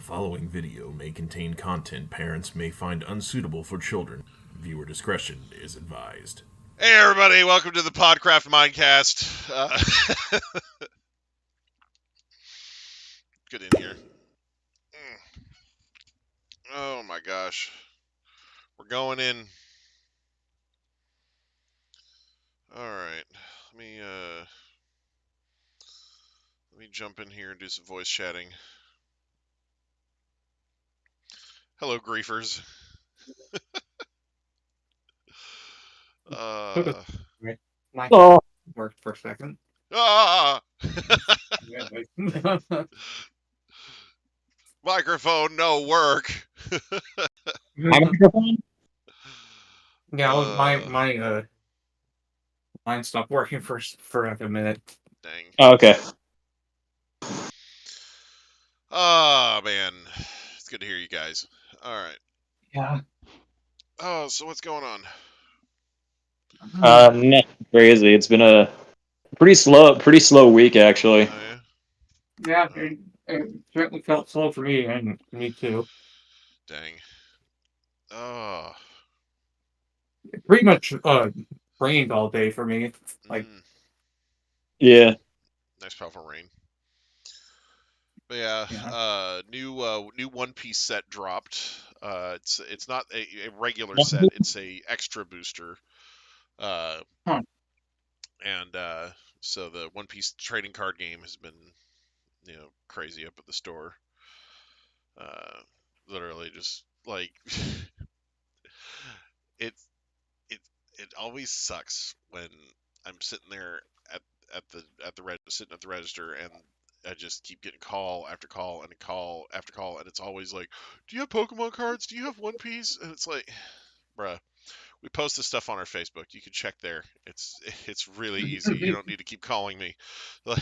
following video may contain content parents may find unsuitable for children. Viewer discretion is advised. Hey everybody, welcome to the Podcraft Mindcast. Get in here. Oh my gosh. We're going in. Alright. Let me jump in here and do some voice chatting. Hello, griefers. My worked for a second. Ah! Microphone no work. My microphone? Yeah, mine stopped working for like a minute. Dang. Oh, okay. Oh man. It's good to hear you guys. Alright. Yeah. Oh, so what's going on? Not crazy. It's been a pretty slow week actually. Oh, Yeah, it certainly felt slow for me, and me too. Dang. Oh. It pretty much rained all day for me. Yeah. Nice powerful rain. But yeah. New One Piece set dropped. It's not a regular set. It's a extra booster. Huh. And so the One Piece trading card game has been, crazy up at the store. Literally just like it it it always sucks when I'm sitting there at the register and I just keep getting call after call and call after call, and it's always like, "Do you have Pokemon cards? Do you have One Piece?" And it's like, bruh, we post this stuff on our Facebook. You can check there. It's really easy. You don't need to keep calling me, like,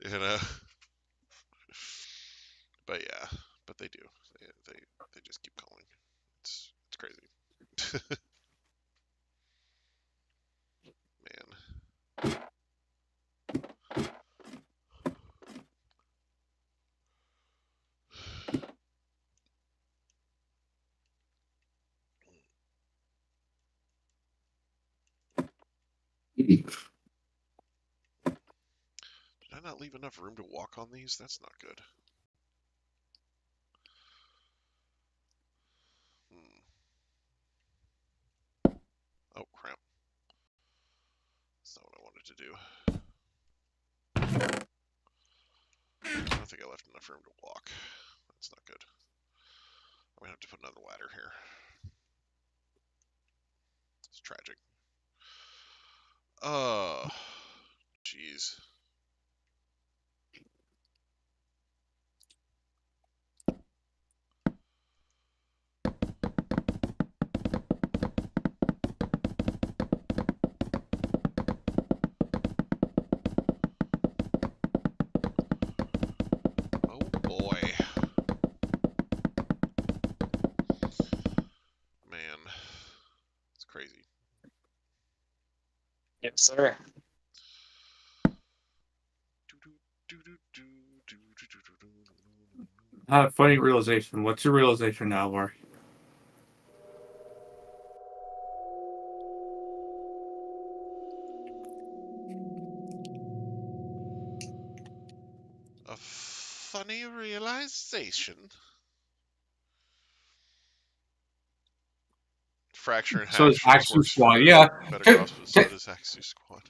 you know. But yeah, but they do. They just keep calling. It's crazy, man. Did I not leave enough room to walk on these? That's not good. Oh, crap. That's not what I wanted to do. I don't think I left enough room to walk. That's not good. I'm going to have to put another ladder here. It's tragic. Oh, jeez. Oh, boy. Man, it's crazy. Yes, sir. Funny realization. What's your realization now, Mark? A funny realization. Fracture and So is Hack Axu works Squad, for yeah. Metagross, but so does Axu Squad.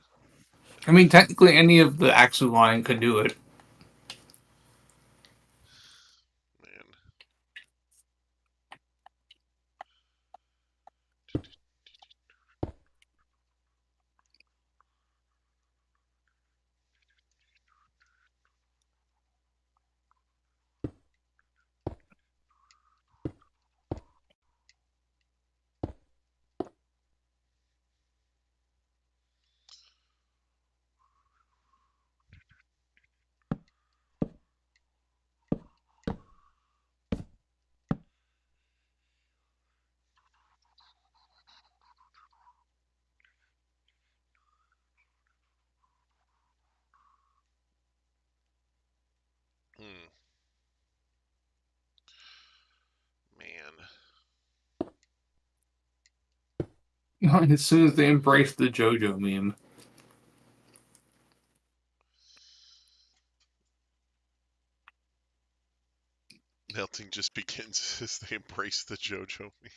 I mean, technically, any of the Axu line could do it. Man. As soon as they embrace the JoJo meme. Melting just begins as they embrace the JoJo meme.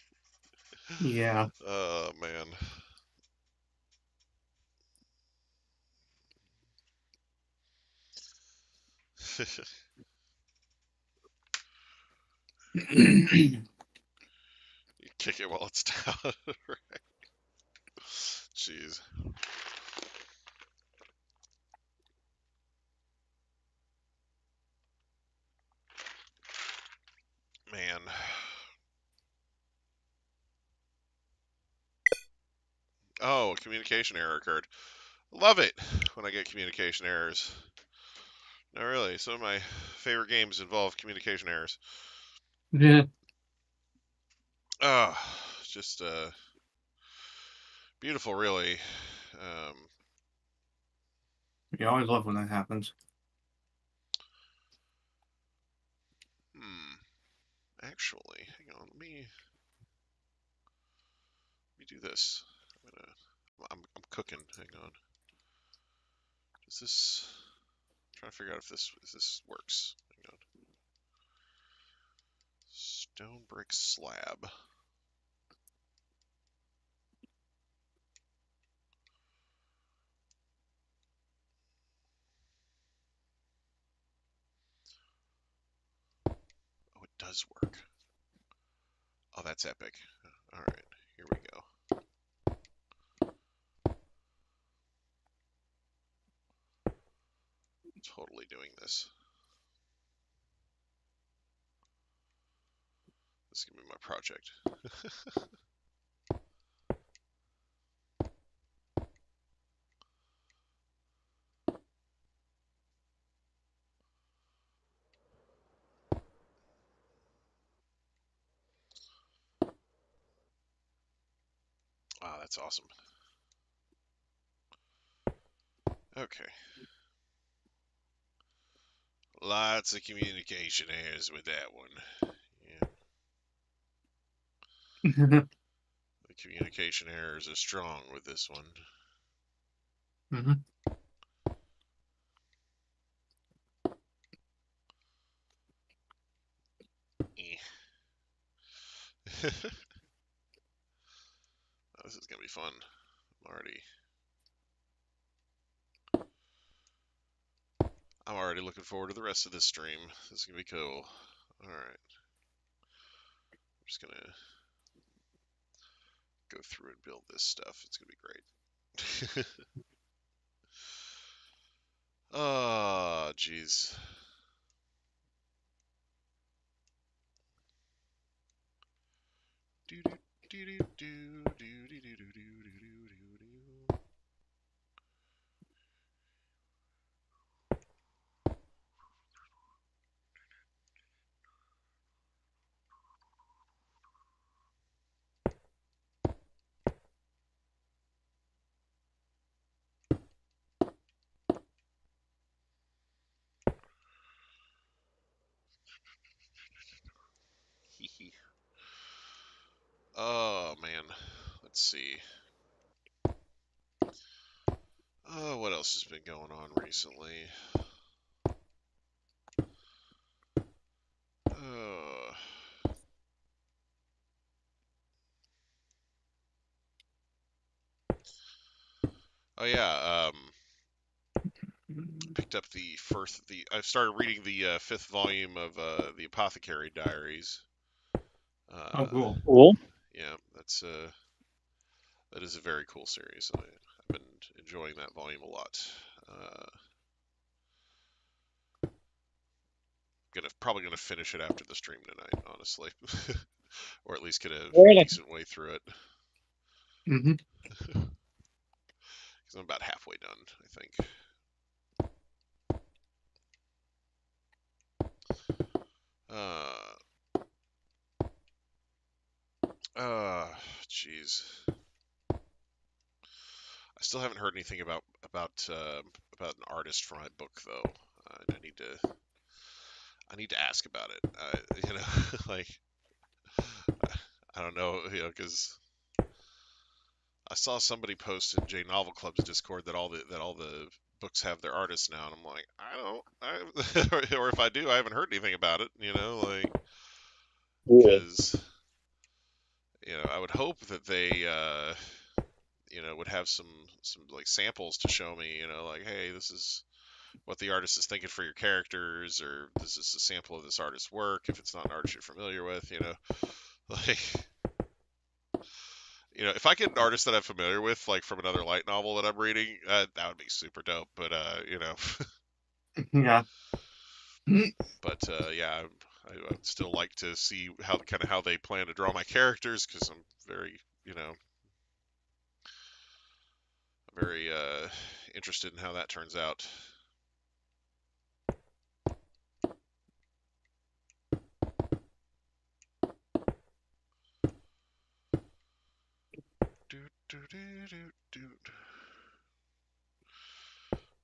Yeah. Oh, man. You kick it while it's down. Right. Jeez. Man. Oh, a communication error occurred. Love it when I get communication errors. No, really. Some of my favorite games involve communication errors. Yeah. Oh, just beautiful, really. You always love when that happens. Actually, hang on. Let me do this. I'm cooking. Hang on. Does this? I'm trying to figure out if this works. Hang on. Stone brick slab. Oh, it does work. Oh, that's epic. All right, here we go. Totally doing this. This is gonna be my project. Ah, that's awesome. Okay. Lots of communication errors with that one. Yeah. The communication errors are strong with this one. Mm-hmm. Oh, this is gonna be fun. I'm already looking forward to the rest of this stream. This is gonna be cool. All right. I'm just gonna go through and build this stuff. It's gonna be great. Oh, jeez. Oh, man. Let's see. Oh, what else has been going on recently? Oh. Oh yeah, picked up I started reading the fifth volume of the Apothecary Diaries. Oh, cool. Cool. Yeah, that is a very cool series. I've been enjoying that volume a lot. Probably gonna finish it after the stream tonight, honestly, or at least get a Really? decent way through it. Mm-hmm. Because I'm about halfway done, I think. Jeez. I still haven't heard anything about an artist for my book though. I need to ask about it. You know, like I don't know, you know, because I saw somebody post in J Novel Club's Discord that all the books have their artists now, and I'm like, or if I do, I haven't heard anything about it. Like Yeah. because I would hope that they would have some like samples to show me. Like, hey, this is what the artist is thinking for your characters, or this is a sample of this artist's work if it's not an artist you're familiar with. Like. If I get an artist that I'm familiar with, like from another light novel that I'm reading, that would be super dope. But Yeah. yeah, I'd still like to see how they plan to draw my characters, because I'm very very interested in how that turns out.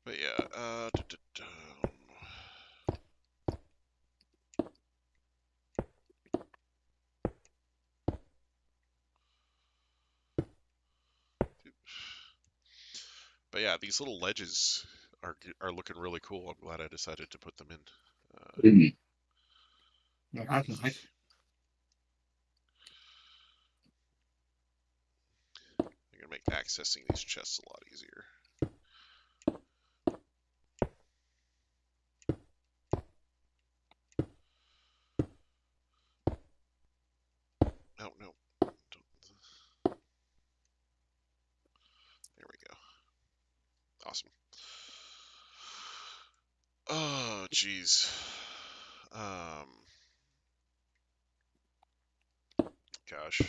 But yeah, but yeah, these little ledges are looking really cool. I'm glad I decided to put them in. Yeah, that's nice. I'm gonna make accessing these chests a lot easier. Oh no. There we go. Awesome. Oh, jeez. Gosh.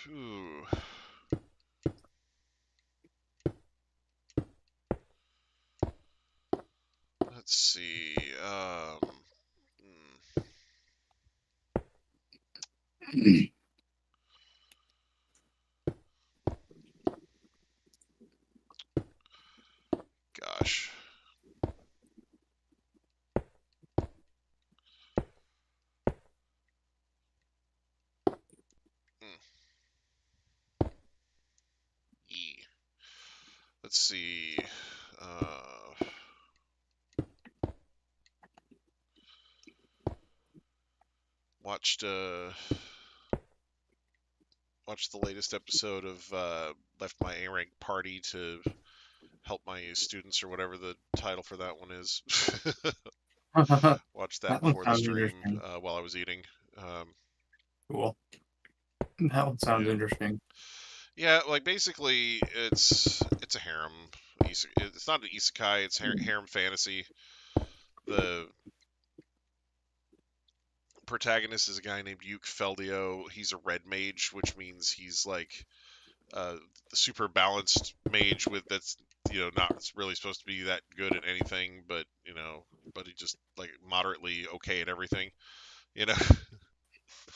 Phew. Let's see. Gosh. Let's see. Watched the latest episode of left my A rank party to help my students, or whatever the title for that one is. Watched that That one before the sounds stream interesting. while I was eating. Cool. That one sounds Yeah. interesting. Yeah, like basically it's a harem. It's not an isekai. It's harem fantasy. The protagonist is a guy named Yuke Feldio. He's a red mage, which means he's like the super balanced mage that's not really supposed to be that good at anything, but he just like moderately okay at everything.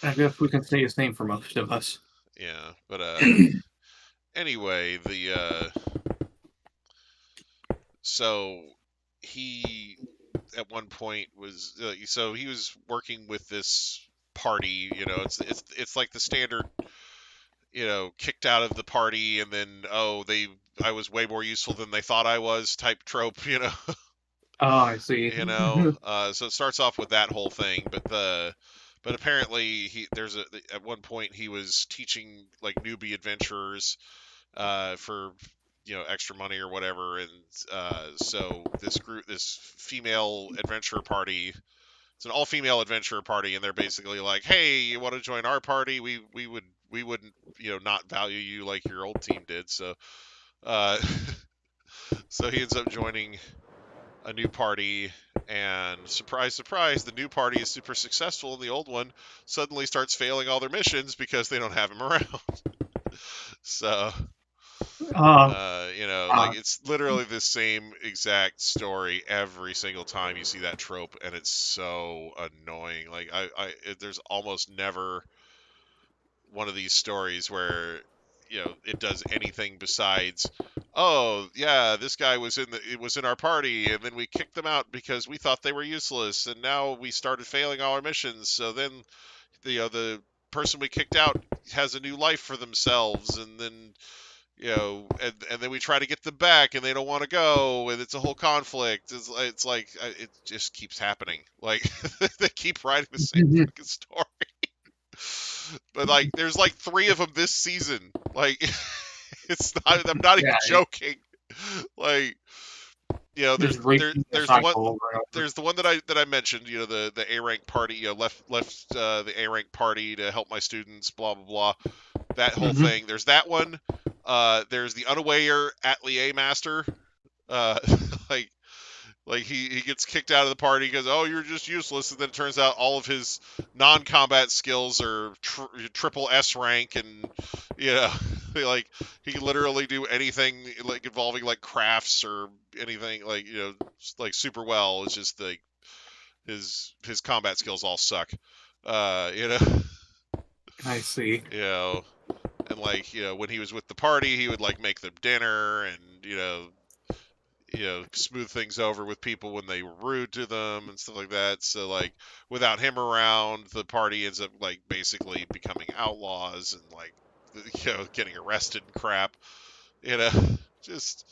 I guess we can say the same for most of us. Yeah, but anyway, so he at one point was so he was working with this party. It's like the standard kicked out of the party, and then I was way more useful than they thought I was type trope. Oh, I see. So it starts off with that whole thing, but apparently at one point he was teaching like newbie adventurers for extra money or whatever, and so this female adventurer party, it's an all-female adventurer party, and they're basically like, hey, you want to join our party? We wouldn't not value you like your old team did. So uh, so he ends up joining a new party, and surprise, surprise, the new party is super successful, and the old one suddenly starts failing all their missions because they don't have him around. So, like it's literally the same exact story every single time you see that trope, and it's so annoying. Like there's almost never one of these stories where it does anything besides, oh yeah, this guy was in our party, and then we kicked them out because we thought they were useless, and now we started failing all our missions. So then the person we kicked out has a new life for themselves, and then and then we try to get them back, and they don't want to go, and it's a whole conflict. It's like it just keeps happening. Like they keep writing the same fucking story. But like, there's like 3 of them this season. Like, it's not. I'm not even joking. Like, there's the one that I mentioned. The A rank party. Left the A rank party to help my students. Blah blah blah. That whole thing. There's that one. There's the unaware atelier master. Like. Like he gets kicked out of the party because, oh, you're just useless, and then it turns out all of his non-combat skills are triple S rank, and like he can literally do anything like involving like crafts or anything like like super well. It's just like his combat skills all suck. I see. And like when he was with the party, he would like make them dinner and smooth things over with people when they were rude to them and stuff like that. So like without him around, the party ends up like basically becoming outlaws and like getting arrested and crap. Just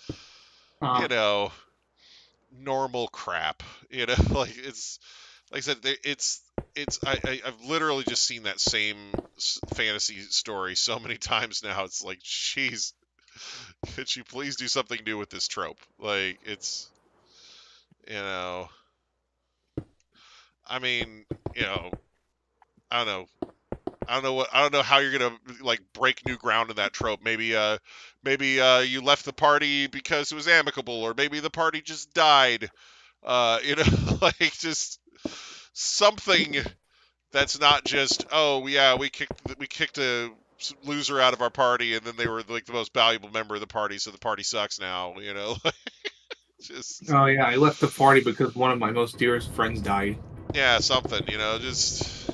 normal crap. Like it's like I said, I've literally just seen that same fantasy story so many times now. It's like, jeez. Could you please do something new with this trope? Like, it's, I mean, I don't know. I don't know how you're gonna like break new ground in that trope. Maybe you left the party because it was amicable, or maybe the party just died. Like just something that's not just, oh yeah, we kicked a loser out of our party, and then they were like the most valuable member of the party, so the party sucks now. Just. Oh yeah, I left the party because one of my most dearest friends died. Yeah, something. Just.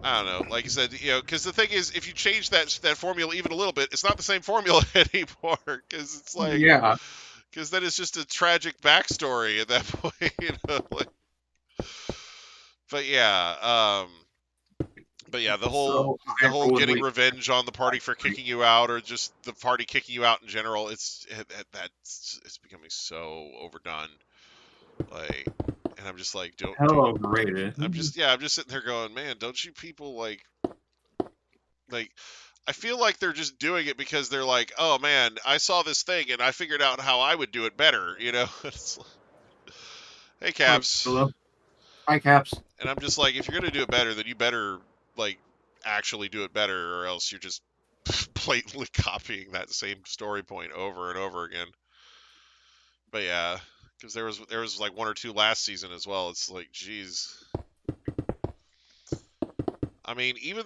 I don't know. Like you said, because the thing is, if you change that formula even a little bit, it's not the same formula anymore. Because it's like, yeah, because then it's just a tragic backstory at that point. Like, but yeah. But yeah, the whole getting revenge on the party for kicking you out, or just the party kicking you out in general, it's becoming so overdone. Like, and I'm just like, overrated. I'm just sitting there going, man, don't you people like, I feel like they're just doing it because they're like, oh man, I saw this thing and I figured out how I would do it better, It's like, hey Caps. Hello. Hi Caps. And I'm just like, if you're gonna do it better, then you better like actually do it better, or else you're just blatantly copying that same story point over and over again. But yeah, because there was like 1 or 2 last season as well. It's like, geez. I mean, even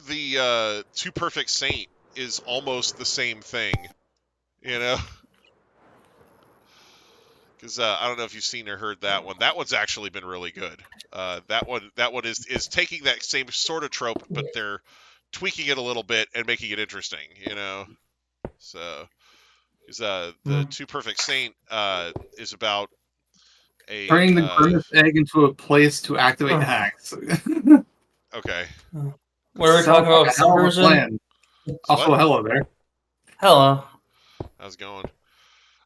the Two Perfect Saint is almost the same thing, Because I don't know if you've seen or heard that one. That one's actually been really good. That one is taking that same sort of trope, but they're tweaking it a little bit and making it interesting. So, the Two Perfect Saint is about turning the grimace egg into a place to activate hacks. Okay. What are we talking about? Subversion? Also, hello there. Hello. How's it going?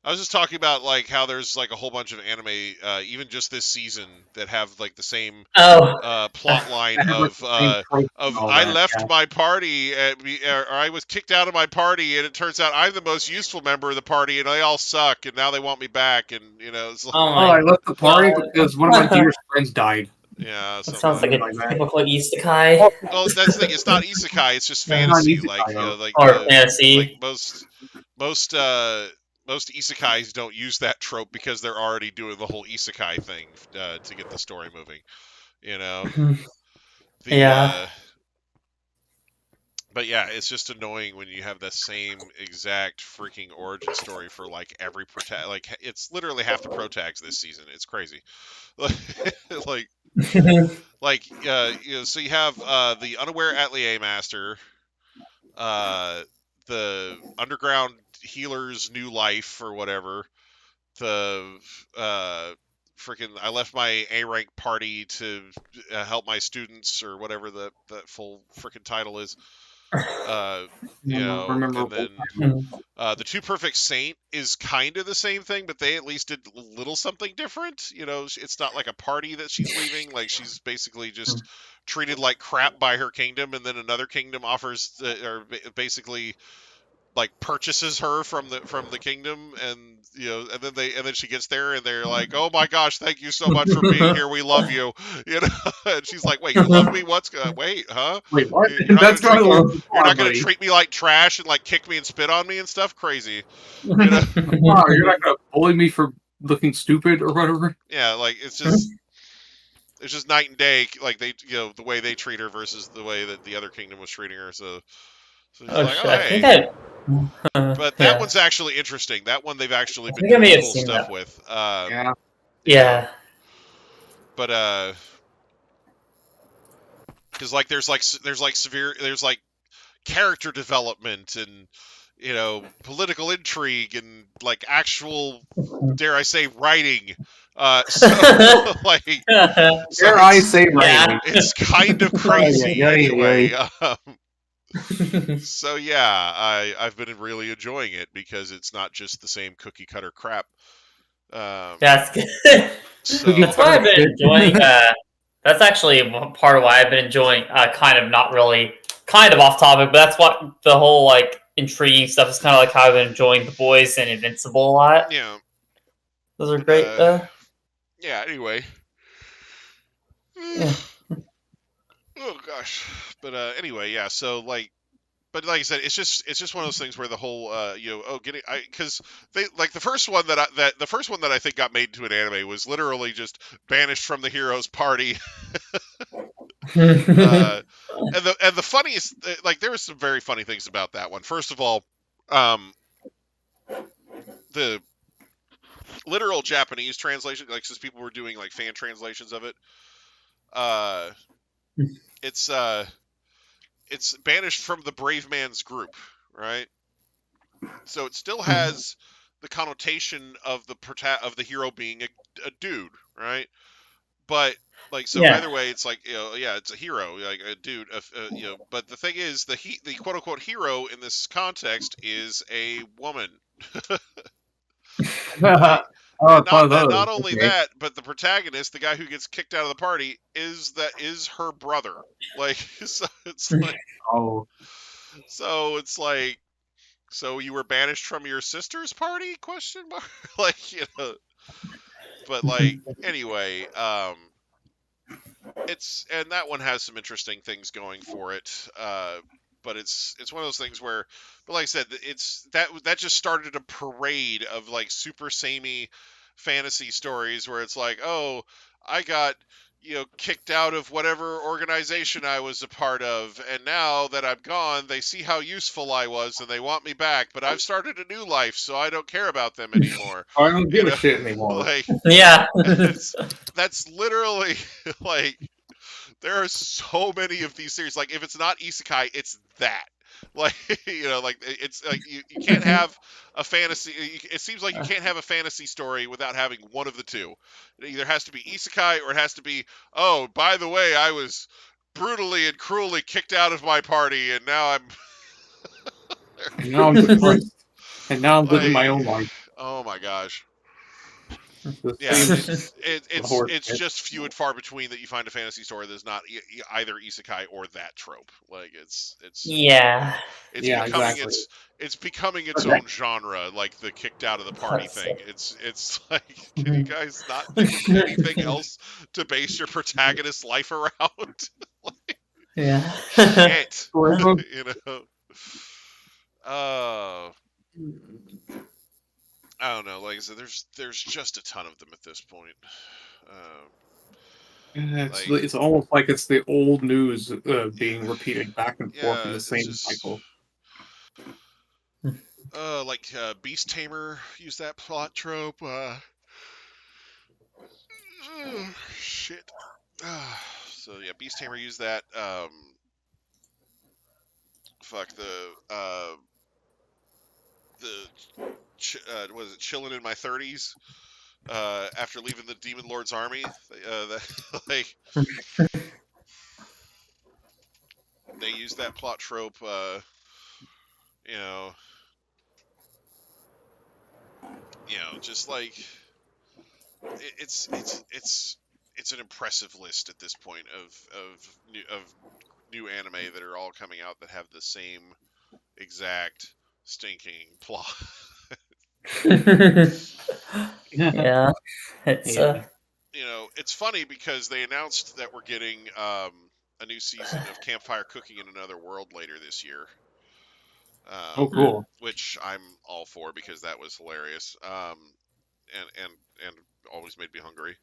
I was just talking about like how there's like a whole bunch of anime, even just this season, that have like the same plot line of I left my party or I was kicked out of my party, and it turns out I'm the most useful member of the party, and they all suck, and now they want me back, and it's like, I left the party because one of my dearest friends died. Yeah, that sounds like a typical isekai. Well, that's the thing. It's not isekai. It's just fantasy. Fantasy. Like most isekais don't use that trope because they're already doing the whole isekai thing to get the story moving. But yeah, it's just annoying when you have the same exact freaking origin story for like every like it's literally half the protags this season. It's crazy. Like so you have the unaware atelier master, the underground healer's new life or whatever. The freaking I left my A rank party to help my students or whatever that full freaking title is. You know, Remember and then the Two Perfect Saint is kind of the same thing, but they at least did a little something different. You know, it's not like a party that she's leaving. Like she's basically just treated like crap by her kingdom, and then another kingdom offers or basically like purchases her from the kingdom, and you know, and then she gets there and they're like, oh my gosh, thank you so much for being here, we love you, you know. And she's like, wait, you love me? Wait, huh? Wait, what? You're not That's gonna not treat, what you're not gonna buddy. treat me like trash and like kick me and spit on me and stuff? Crazy, you know. Wow, you're not gonna bully me for looking stupid or whatever. Yeah, like it's just night and day, like they, you know, the way they treat her versus the way that the other kingdom was treating her. So she's Oh like, shit! oh I hey. think But that yeah. one's actually interesting. That one they've actually been think I may doing have cool seen stuff that. with. Yeah. Yeah. But because like there's like character development and, you know, political intrigue and like actual, dare I say, writing. So like Dare I say writing? it's kind of crazy anyway. So yeah, I've been really enjoying it because it's not just the same cookie cutter crap. That's good. So That's why I've been enjoying. That's actually part of why I've been enjoying. Kind of not really, kind of off topic, but that's what the whole like intriguing stuff is kind of like how I've been enjoying The Boys and Invincible a lot. yeah, Those are great. yeah. Anyway. Yeah. Oh gosh. But anyway, yeah. So like, but like I said, it's just one of those things where the whole you know, oh, getting, because they like the first one that I think got made into an anime was literally just banished from the hero's party. And the funniest, like, there were some very funny things about that one. First of all, the literal Japanese translation, like, since people were doing like fan translations of it, it's banished from the brave man's group, right? So it still has the connotation of the hero being a dude, right? But like, so Yeah. either way, it's like, you know, yeah, it's a hero, like a dude, you know. But the thing is, the quote unquote hero in this context is a woman. Like, Oh, and it's one of those. not only Okay. that, but the protagonist, the guy who gets kicked out of the party, is her brother. Like, so it's like, Oh, so you were banished from your sister's party? Question mark. Like, you know. But like, anyway, and that one has some interesting things going for it. But it's one of those things where, but like I said, it's that just started a parade of like super samey fantasy stories where it's like, oh, I got, you know, kicked out of whatever organization I was a part of, and now that I'm gone, they see how useful I was and they want me back, but I've started a new life, so I don't care about them anymore. I don't give You a know, shit anymore. like, Yeah. that's literally like, there are so many of these series. Like, if it's not isekai, it's that. Like, you know, like, it's like you can't have a fantasy. It seems like you can't have a fantasy story without having one of the two. It either has to be isekai or it has to be, oh, by the way, I was brutally and cruelly kicked out of my party, and now I'm And now I'm depressed. And now I'm living my like, own life. oh my gosh. The Yeah, same- it's just few and far between that you find a fantasy story that's not either isekai or that trope. Like, it's Yeah. Yeah, becoming exactly. it's becoming its own genre, like the kicked out of the party thing. It's like, can you guys not think of anything else to base your protagonist's life around? Yeah. Shit, Forever. you know. I don't know. Like I said, there's just a ton of them at this point. It's almost like it's the old news being repeated back and forth in Yeah, the it's same just cycle. like Beast Tamer used that plot trope. Shit. So yeah, Beast Tamer used that. was it Chilling in My 30s? After leaving the Demon Lord's army, like they used that plot trope. You know, just like it's an impressive list at this point of new anime that are all coming out that have the same exact stinking plot. Yeah, it's It's funny because they announced that we're getting a new season of Campfire Cooking in Another World later this year. Oh, cool. Which I'm all for because that was hilarious. And always made me hungry.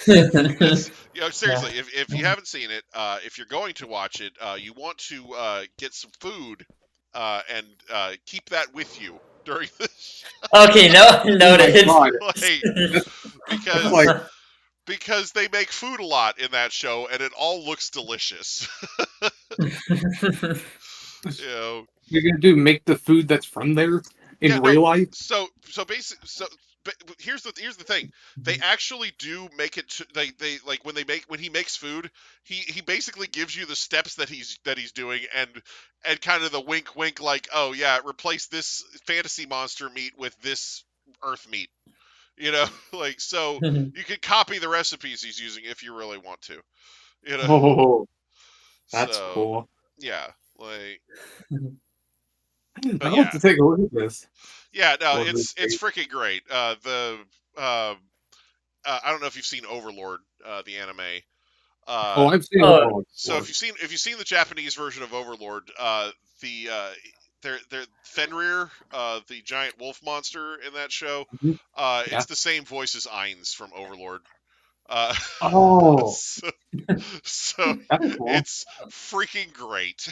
Seriously, if you haven't seen it, if you're going to watch it, you want to get some food and keep that with you during this. okay. No, noted. Because they make food a lot in that show, and it all looks delicious. You're gonna make the food that's from there in real life. So here's the thing. They actually do make it. They like when he makes food, he basically gives you the steps that he's doing and kind of the wink like, oh yeah, replace this fantasy monster meat with this earth meat. Like, so you can copy the recipes he's using if you really want to. Oh, that's cool. Yeah, like. I'll have to take a look at this. Yeah, no, it's freaking great. I don't know if you've seen Overlord, the anime. I've seen Overlord. So if you've seen the Japanese version of Overlord, they're Fenrir, the giant wolf monster in that show. It's the same voice as Ainz from Overlord. So cool. It's freaking great.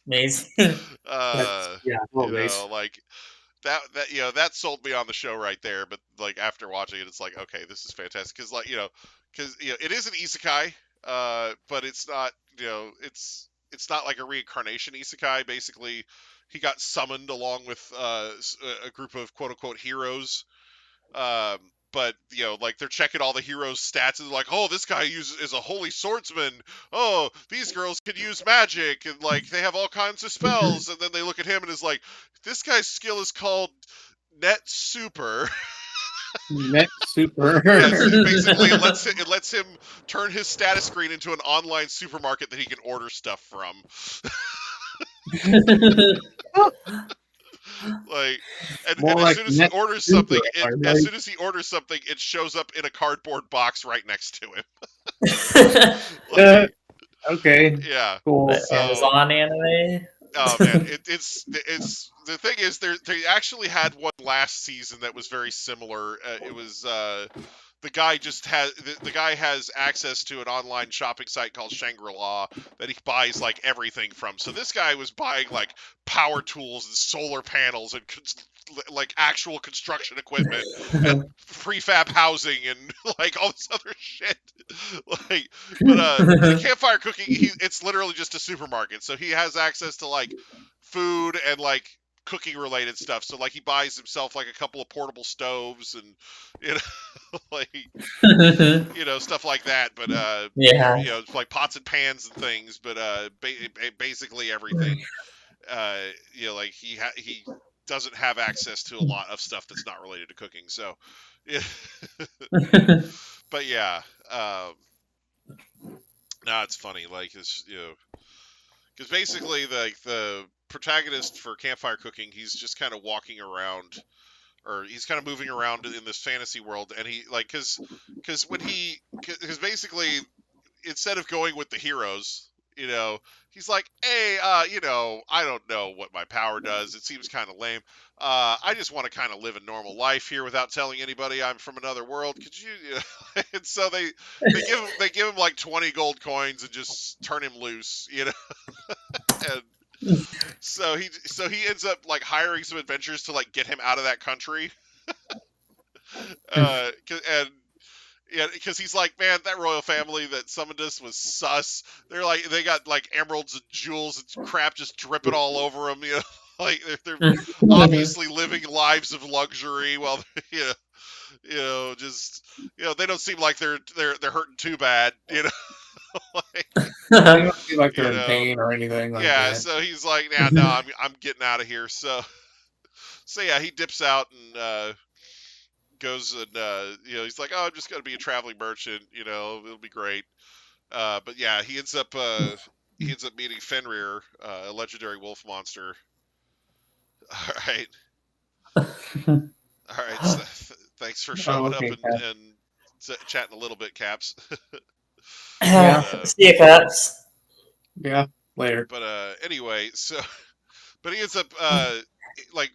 Amazing. Like that sold me on the show right there. But like after watching it, it's like, okay, this is fantastic because it is an isekai, but it's not it's not like a reincarnation isekai. Basically, he got summoned along with a group of quote unquote heroes. But like they're checking all the heroes' stats and they're like, oh, this guy is a holy swordsman. Oh, these girls could use magic and like they have all kinds of spells. And then they look at him and is like, this guy's skill is called Net Super. Net Super. Yes, basically it lets him turn his status screen into an online supermarket that he can order stuff from. Like, and as soon as he orders something, it shows up in a cardboard box right next to him. Okay. Yeah. Cool. The Amazon anime. Oh man, it's the thing is they actually had one last season that was very similar. It was the guy has access to an online shopping site called Shangri-La that he buys like everything from. So this guy was buying like power tools and solar panels and like actual construction equipment and prefab housing and like all this other shit. Like, but the Campfire Cooking, it's literally just a supermarket. So he has access to like food and like cooking related stuff. So like he buys himself like a couple of portable stoves and like stuff like that. But like pots and pans and things. But basically everything. Like he doesn't have access to a lot of stuff that's not related to cooking. So, yeah. But yeah, no, it's funny. Like it's because basically the protagonist for Campfire Cooking, he's just kind of walking around, or he's kind of moving around in this fantasy world, and he like because basically instead of going with the heroes, he's like, hey, I don't know what my power does. It seems kind of lame. I just want to kind of live a normal life here without telling anybody I'm from another world. Could you? And so they give him like 20 gold coins and just turn him loose, and so he ends up like hiring some adventurers to like get him out of that country. And Yeah, because he's like, man, that royal family that summoned us was sus. They're like, they got like emeralds and jewels and crap just dripping all over them. You know, like they're obviously living lives of luxury while just they don't seem like they're hurting too bad. You know, like, They don't seem like you they're in know, pain or anything like yeah. that. So he's like, nah, no, I'm getting out of here. So yeah, he dips out and goes and he's like, oh, I'm just gonna be a traveling merchant. You know, it'll be great. But yeah, he ends up meeting Fenrir, a legendary wolf monster. All right, all right. So, thanks for showing up okay, and chatting a little bit, Caps. Yeah. See you, Caps. Yeah, later. But anyway, so but he ends up like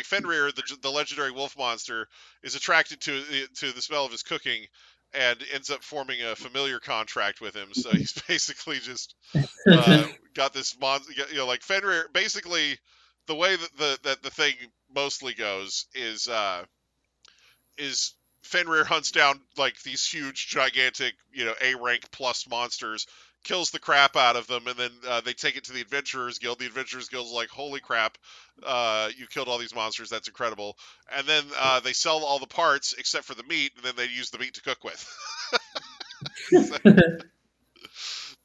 Fenrir, the legendary wolf monster, is attracted to the smell of his cooking, and ends up forming a familiar contract with him. So he's basically just got this monster. Like Fenrir. Basically, the way that the thing mostly goes is Fenrir hunts down like these huge, gigantic, A rank plus monsters, kills the crap out of them, and then they take it to the Adventurers Guild. The Adventurers Guild's like, holy crap, you killed all these monsters, that's incredible. And then they sell all the parts except for the meat, and then they use the meat to cook with.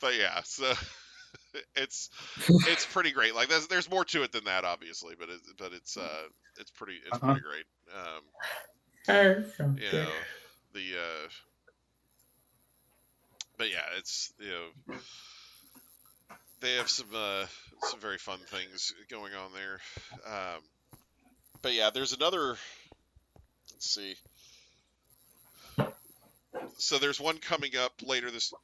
But yeah, so it's pretty great. Like there's more to it than that, obviously, but it's pretty great. But yeah, it's they have some very fun things going on there. But yeah, there's another. Let's see. So there's one coming up later this.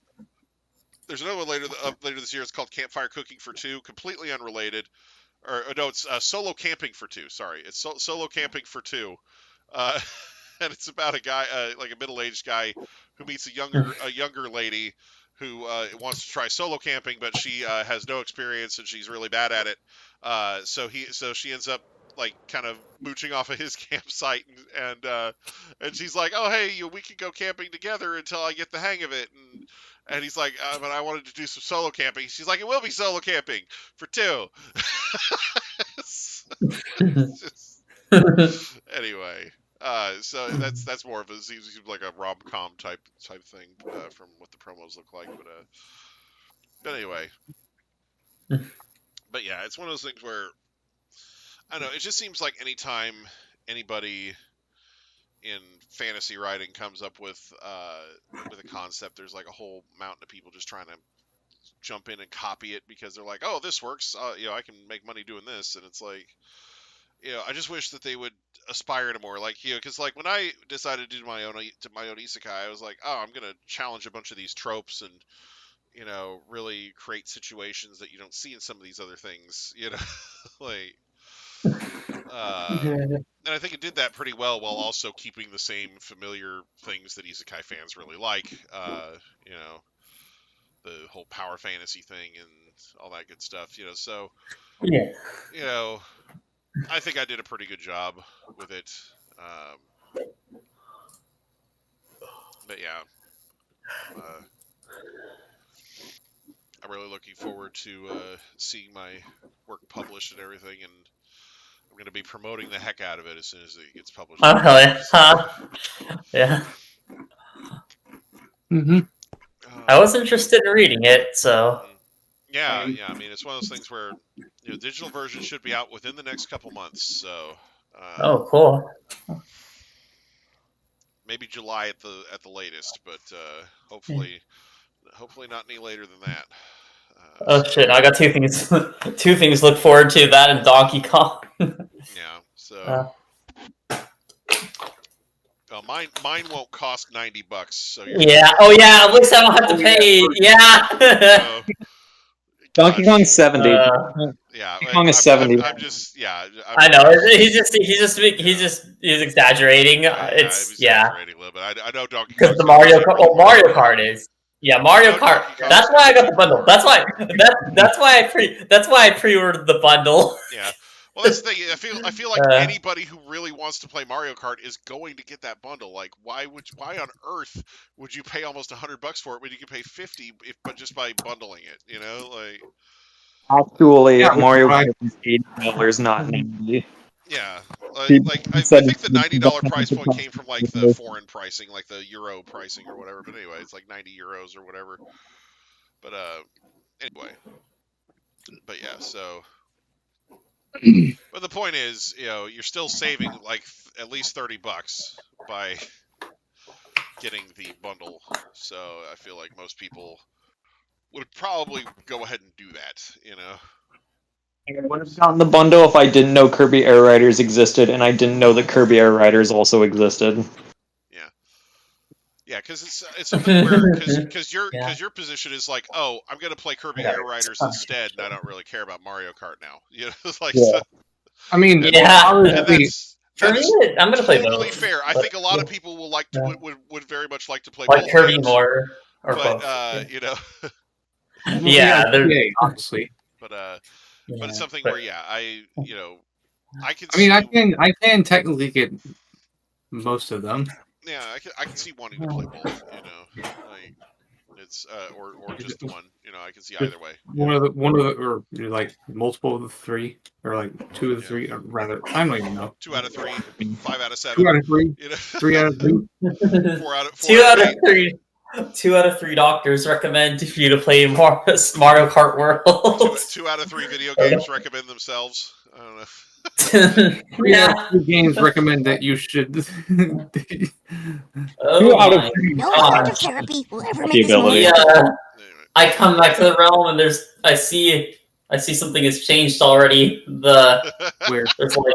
There's another one later this year. It's called Campfire Cooking for Two, completely unrelated. Or no, it's Solo Camping for Two. Sorry, it's Solo Camping for Two. And it's about a guy, like a middle-aged guy, who meets a younger lady who wants to try solo camping, but she has no experience and she's really bad at it. So she ends up like kind of mooching off of his campsite, and she's like, oh hey, we could go camping together until I get the hang of it. And he's like, but I wanted to do some solo camping. She's like, it will be solo camping for two. Anyway. So that's more of a seems like a rom-com type thing from what the promos look like, but anyway. But yeah, it's one of those things where I don't know. It just seems like anytime anybody in fantasy writing comes up with a concept, there's like a whole mountain of people just trying to jump in and copy it because they're like, oh, this works. I can make money doing this, and it's like. I just wish that they would aspire to more, like, because like when I decided to do my own isekai, I was like, oh, I'm gonna challenge a bunch of these tropes and really create situations that you don't see in some of these other things, like, and I think it did that pretty well while also keeping the same familiar things that isekai fans really like, the whole power fantasy thing and all that good stuff, so yeah. I think I did a pretty good job with it. But yeah, I'm really looking forward to seeing my work published and everything, and I'm going to be promoting the heck out of it as soon as it gets published. Oh, hell yeah. Yeah. Mm-hmm. I was interested in reading it, so... Yeah. I mean, it's one of those things where digital version should be out within the next couple months. So. Oh, cool. Maybe July at the latest, but hopefully not any later than that. Shit! I got two things. Two things to look forward to: that and Donkey Kong. Yeah. So. Well, mine won't cost $90. So. Yeah. Oh yeah. At least I don't have to pay. Yeah. Donkey Kong's 70. Yeah, Donkey Kong is 70. I'm just, yeah. I know. He's exaggerating. It's exaggerating a little bit. I know Donkey Kong. Because the Mario Kart is. Yeah, Mario Kart. That's why I got the bundle. That's why I pre-ordered the bundle. Yeah. Well, that's the thing. I feel like anybody who really wants to play Mario Kart is going to get that bundle. Like, why on earth would you pay almost $100 for it when you can pay 50, but just by bundling it? You know, like. Actually, Yeah, Mario right. Kart is $80, not 90. Yeah, He I said think the it's $90 price point $100 came from like the foreign pricing, like the euro pricing or whatever. But anyway, it's like 90 euros or whatever. But anyway, but yeah, so. But the point is, you're still saving like at least $30 by getting the bundle. So I feel like most people would probably go ahead and do that. I would have gotten the bundle if I didn't know Kirby Air Riders existed, and I didn't know that Kirby Air Riders also existed. Yeah, because it's something where because your position is like, oh, I'm gonna play Kirby Yeah. Air Riders instead, and I don't really care about Mario Kart now. It's like, Yeah. I mean, Yeah. and obviously, For me, I'm gonna play totally both. fair. I but- think a lot of people will like to, would very much like to play like both Kirby games, more or but both. Yeah, they're. honestly. but Yeah, it's something but- where I can. I mean, see, I can technically get most of them. Yeah, I can see wanting to play both. Like it's or just the one. I can see either way. One of the, or like multiple of the three, or like two of the three, or rather, I don't even know. 2 out of 3, 5 out of 7. 2 out of 3, You know? 3 out of 2. 4 out of 4 Two out of 8. three. 2 out of 3 doctors recommend for you to play Mario Kart World. 2 out of 3 video games recommend themselves. I don't know. 3 out Yeah. of 3 games recommend that you should. Oh 2 out of my 3. No God. amount of therapy will ever The make this ability. moment. Yeah. Anyway. I come back to the realm and I see something has changed already. Where There's like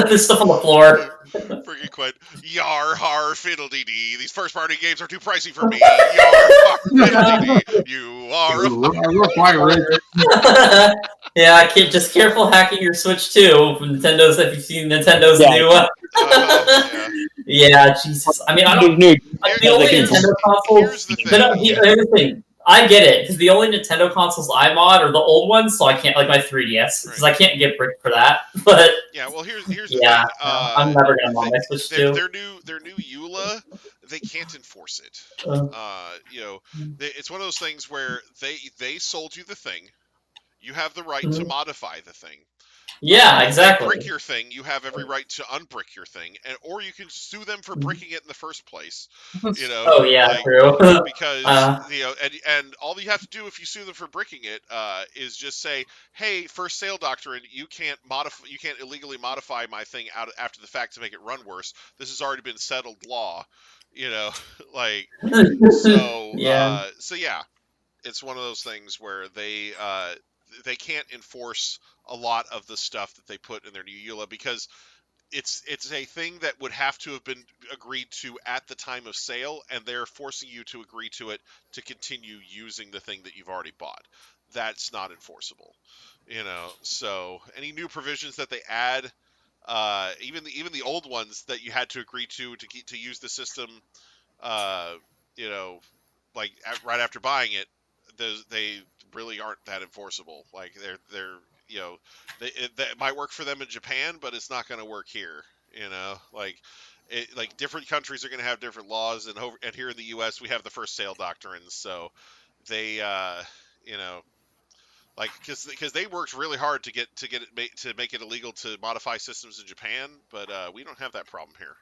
there's stuff on the floor. Freaking quite. Yar har fiddle-dee dee. These first-party games are too pricey for me. Yar har fiddle-dee dee. You are. Yeah, I can't just careful hacking your Switch too. Nintendo's, if you've seen Nintendo's Yeah. new Yeah. yeah, Jesus. I mean, I don't. New- The only Here's- Nintendo consoles. Here's the Here's the thing. I get it because the only Nintendo consoles I mod are the old ones, so I can't like my 3DS because I can't get brick for that. But Yeah, well, here's the yeah, thing. I'm never gonna mod my Switch too. Their new EULA, they can't enforce it. It's one of those things where they sold you the thing. You have the right to modify the thing. Yeah, If exactly. they brick your thing, you have every right to unbrick your thing, or you can sue them for bricking it in the first place. Oh yeah, like, true. because and all you have to do if you sue them for bricking it is just say, hey, first sale doctrine, you can't illegally modify my thing after the fact to make it run worse. This has already been settled law. Like so. Yeah. So yeah, it's one of those things where they can't enforce a lot of the stuff that they put in their new EULA because it's a thing that would have to have been agreed to at the time of sale, and they're forcing you to agree to it to continue using the thing that you've already bought. That's not enforceable, So any new provisions that they add, even the old ones that you had to agree to use the system, like right after buying it, they really aren't that enforceable. Like they're that might work for them in Japan, but it's not going to work here. Like different countries are going to have different laws, and here in the U.S. we have the first sale doctrines, so they like because they worked really hard to make it illegal to modify systems in Japan, but we don't have that problem here.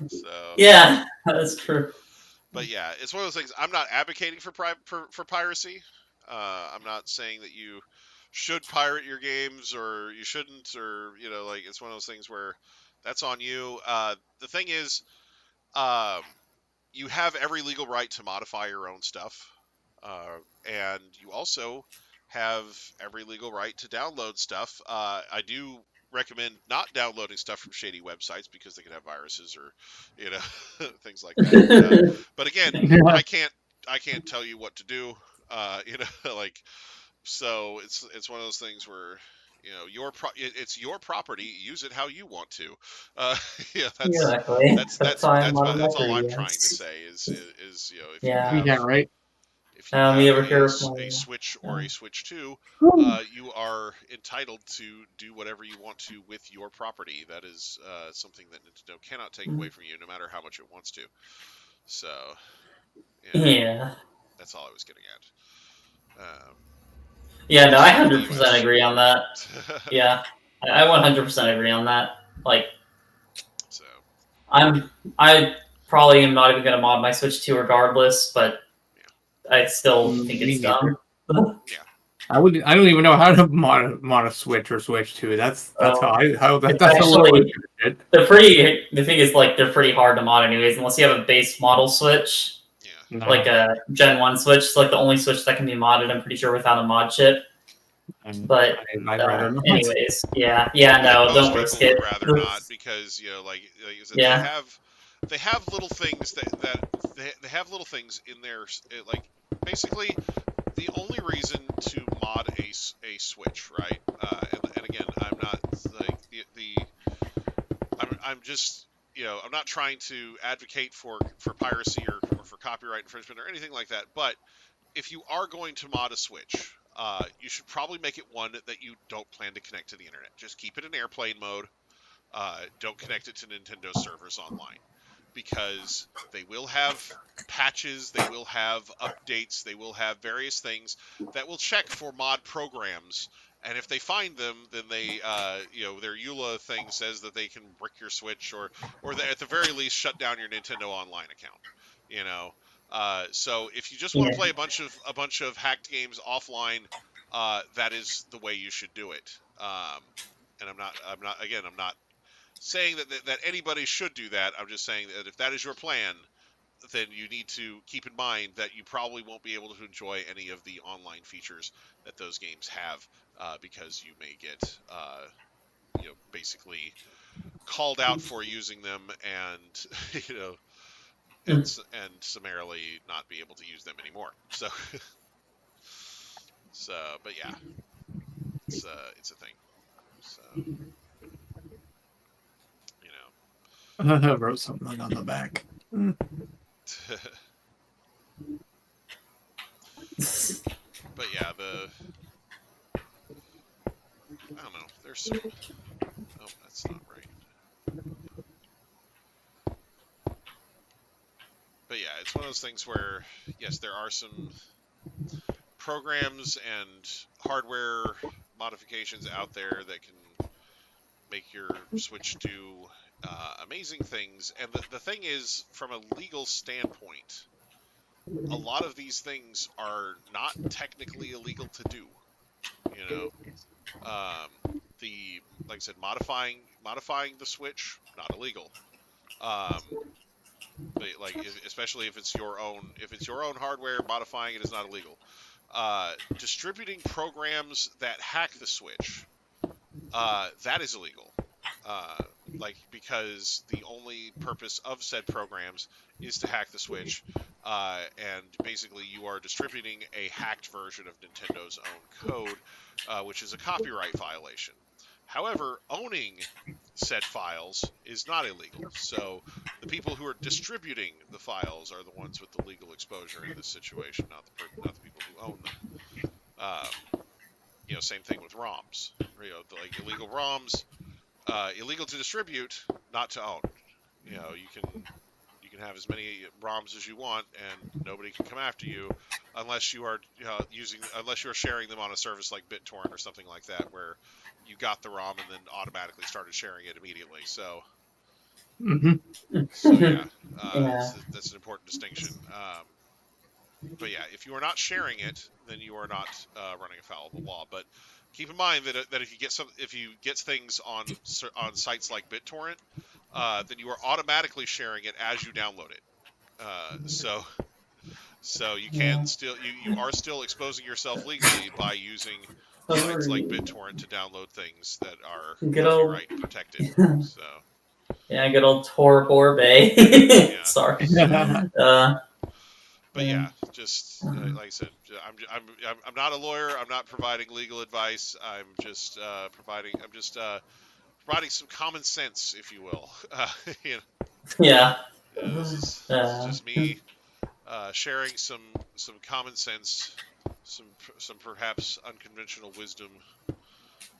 So Yeah, that's true. But yeah, it's one of those things. I'm not advocating for piracy. I'm not saying that you should pirate your games or you shouldn't, or like it's one of those things where that's on you. The thing is, you have every legal right to modify your own stuff, and you also have every legal right to download stuff. I do recommend not downloading stuff from shady websites because they can have viruses or things like that. But again, I can't tell you what to do. Like so it's one of those things where it's your property. Use it how you want to. Exactly. That's all I'm trying to say is if Yeah. Yeah, right. If you have we ever hear a Switch or a Switch 2, you are entitled to do whatever you want to with your property. That is something that Nintendo cannot take away from you, no matter how much it wants to. So, Yeah. that's all I was getting at. Yeah, no, I In the 100% US. agree on that. Yeah, I 100% agree on that. Like, So, I probably am not even gonna mod my Switch 2 regardless, but I still think Me it's dumb. yeah. I don't even know how to mod a Switch or Switch 2. That's that's how It's how low I actually get it. they're pretty. The thing is, like, they're pretty hard to mod anyways, unless you have a base model Switch, Yeah. No. like a Gen 1 Switch. It's like the only Switch that can be modded. I'm pretty sure without a mod chip. But I'd rather not. anyways, no, Most don't people risk would it. rather not, because like I said, Yeah. they have little things that they have little things in there, like basically the only reason to mod a Switch, right? And again, I'm not like I'm just I'm not trying to advocate for piracy or for copyright infringement or anything like that, but if you are going to mod a Switch, you should probably make it one that you don't plan to connect to the internet. Just keep it in airplane mode. Don't connect it to Nintendo servers online, because they will have patches, they will have updates, they will have various things that will check for mod programs. And if they find them, then they, their EULA thing says that they can brick your Switch, or they, at the very least, shut down your Nintendo Online account. So if you just want to play a bunch of hacked games offline, that is the way you should do it. And I'm not saying that anybody should do that. I'm just saying that if that is your plan, then you need to keep in mind that you probably won't be able to enjoy any of the online features that those games have, because you may get basically called out for using them, and and summarily not be able to use them anymore. So but yeah, it's a thing. So I wrote something on the back. But yeah, I don't know. There's some. Oh, that's not right. But yeah, it's one of those things where, yes, there are some programs and hardware modifications out there that can make your Switch do amazing things. And the thing is, from a legal standpoint, a lot of these things are not technically illegal to do. Like I said, modifying the Switch, not illegal. But like, especially if it's your own hardware, modifying it is not illegal. Distributing programs that hack the Switch, that is illegal. Because the only purpose of said programs is to hack the Switch, and basically you are distributing a hacked version of Nintendo's own code, which is a copyright violation. However, owning said files is not illegal. So the people who are distributing the files are the ones with the legal exposure in this situation, not the people who own them. Same thing with ROMs. Like illegal ROMs, illegal to distribute, not to own. You can have as many ROMs as you want, and nobody can come after you unless you are unless you're sharing them on a service like BitTorrent or something like that, where you got the ROM and then automatically started sharing it immediately. So, yeah, that's an important distinction. But yeah, if you are not sharing it, then you are not running afoul of the law. But keep in mind that if you get things on sites like BitTorrent, then you are automatically sharing it as you download it. So you can still you are still exposing yourself legally by using sites like BitTorrent to download things that are copyright protected. So yeah, good old Tor Bay. Yeah. Sorry. But yeah, just like I said, I'm not a lawyer. I'm not providing legal advice. I'm just providing some common sense, if you will. Yeah. This is just me sharing some common sense, some perhaps unconventional wisdom.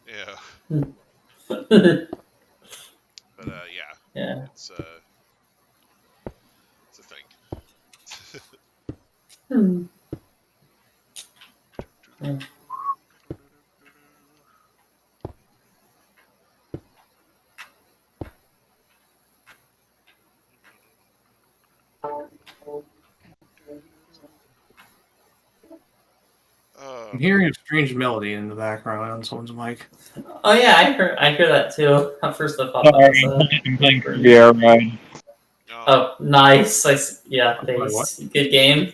Yeah. But yeah. Yeah. It's a thing. I'm hearing a strange melody in the background on someone's mic. Oh yeah, I hear that too. At first I thought that was I'm playing Kirby Air Ride. Oh, nice. Yeah, Wait, what? base. Good game.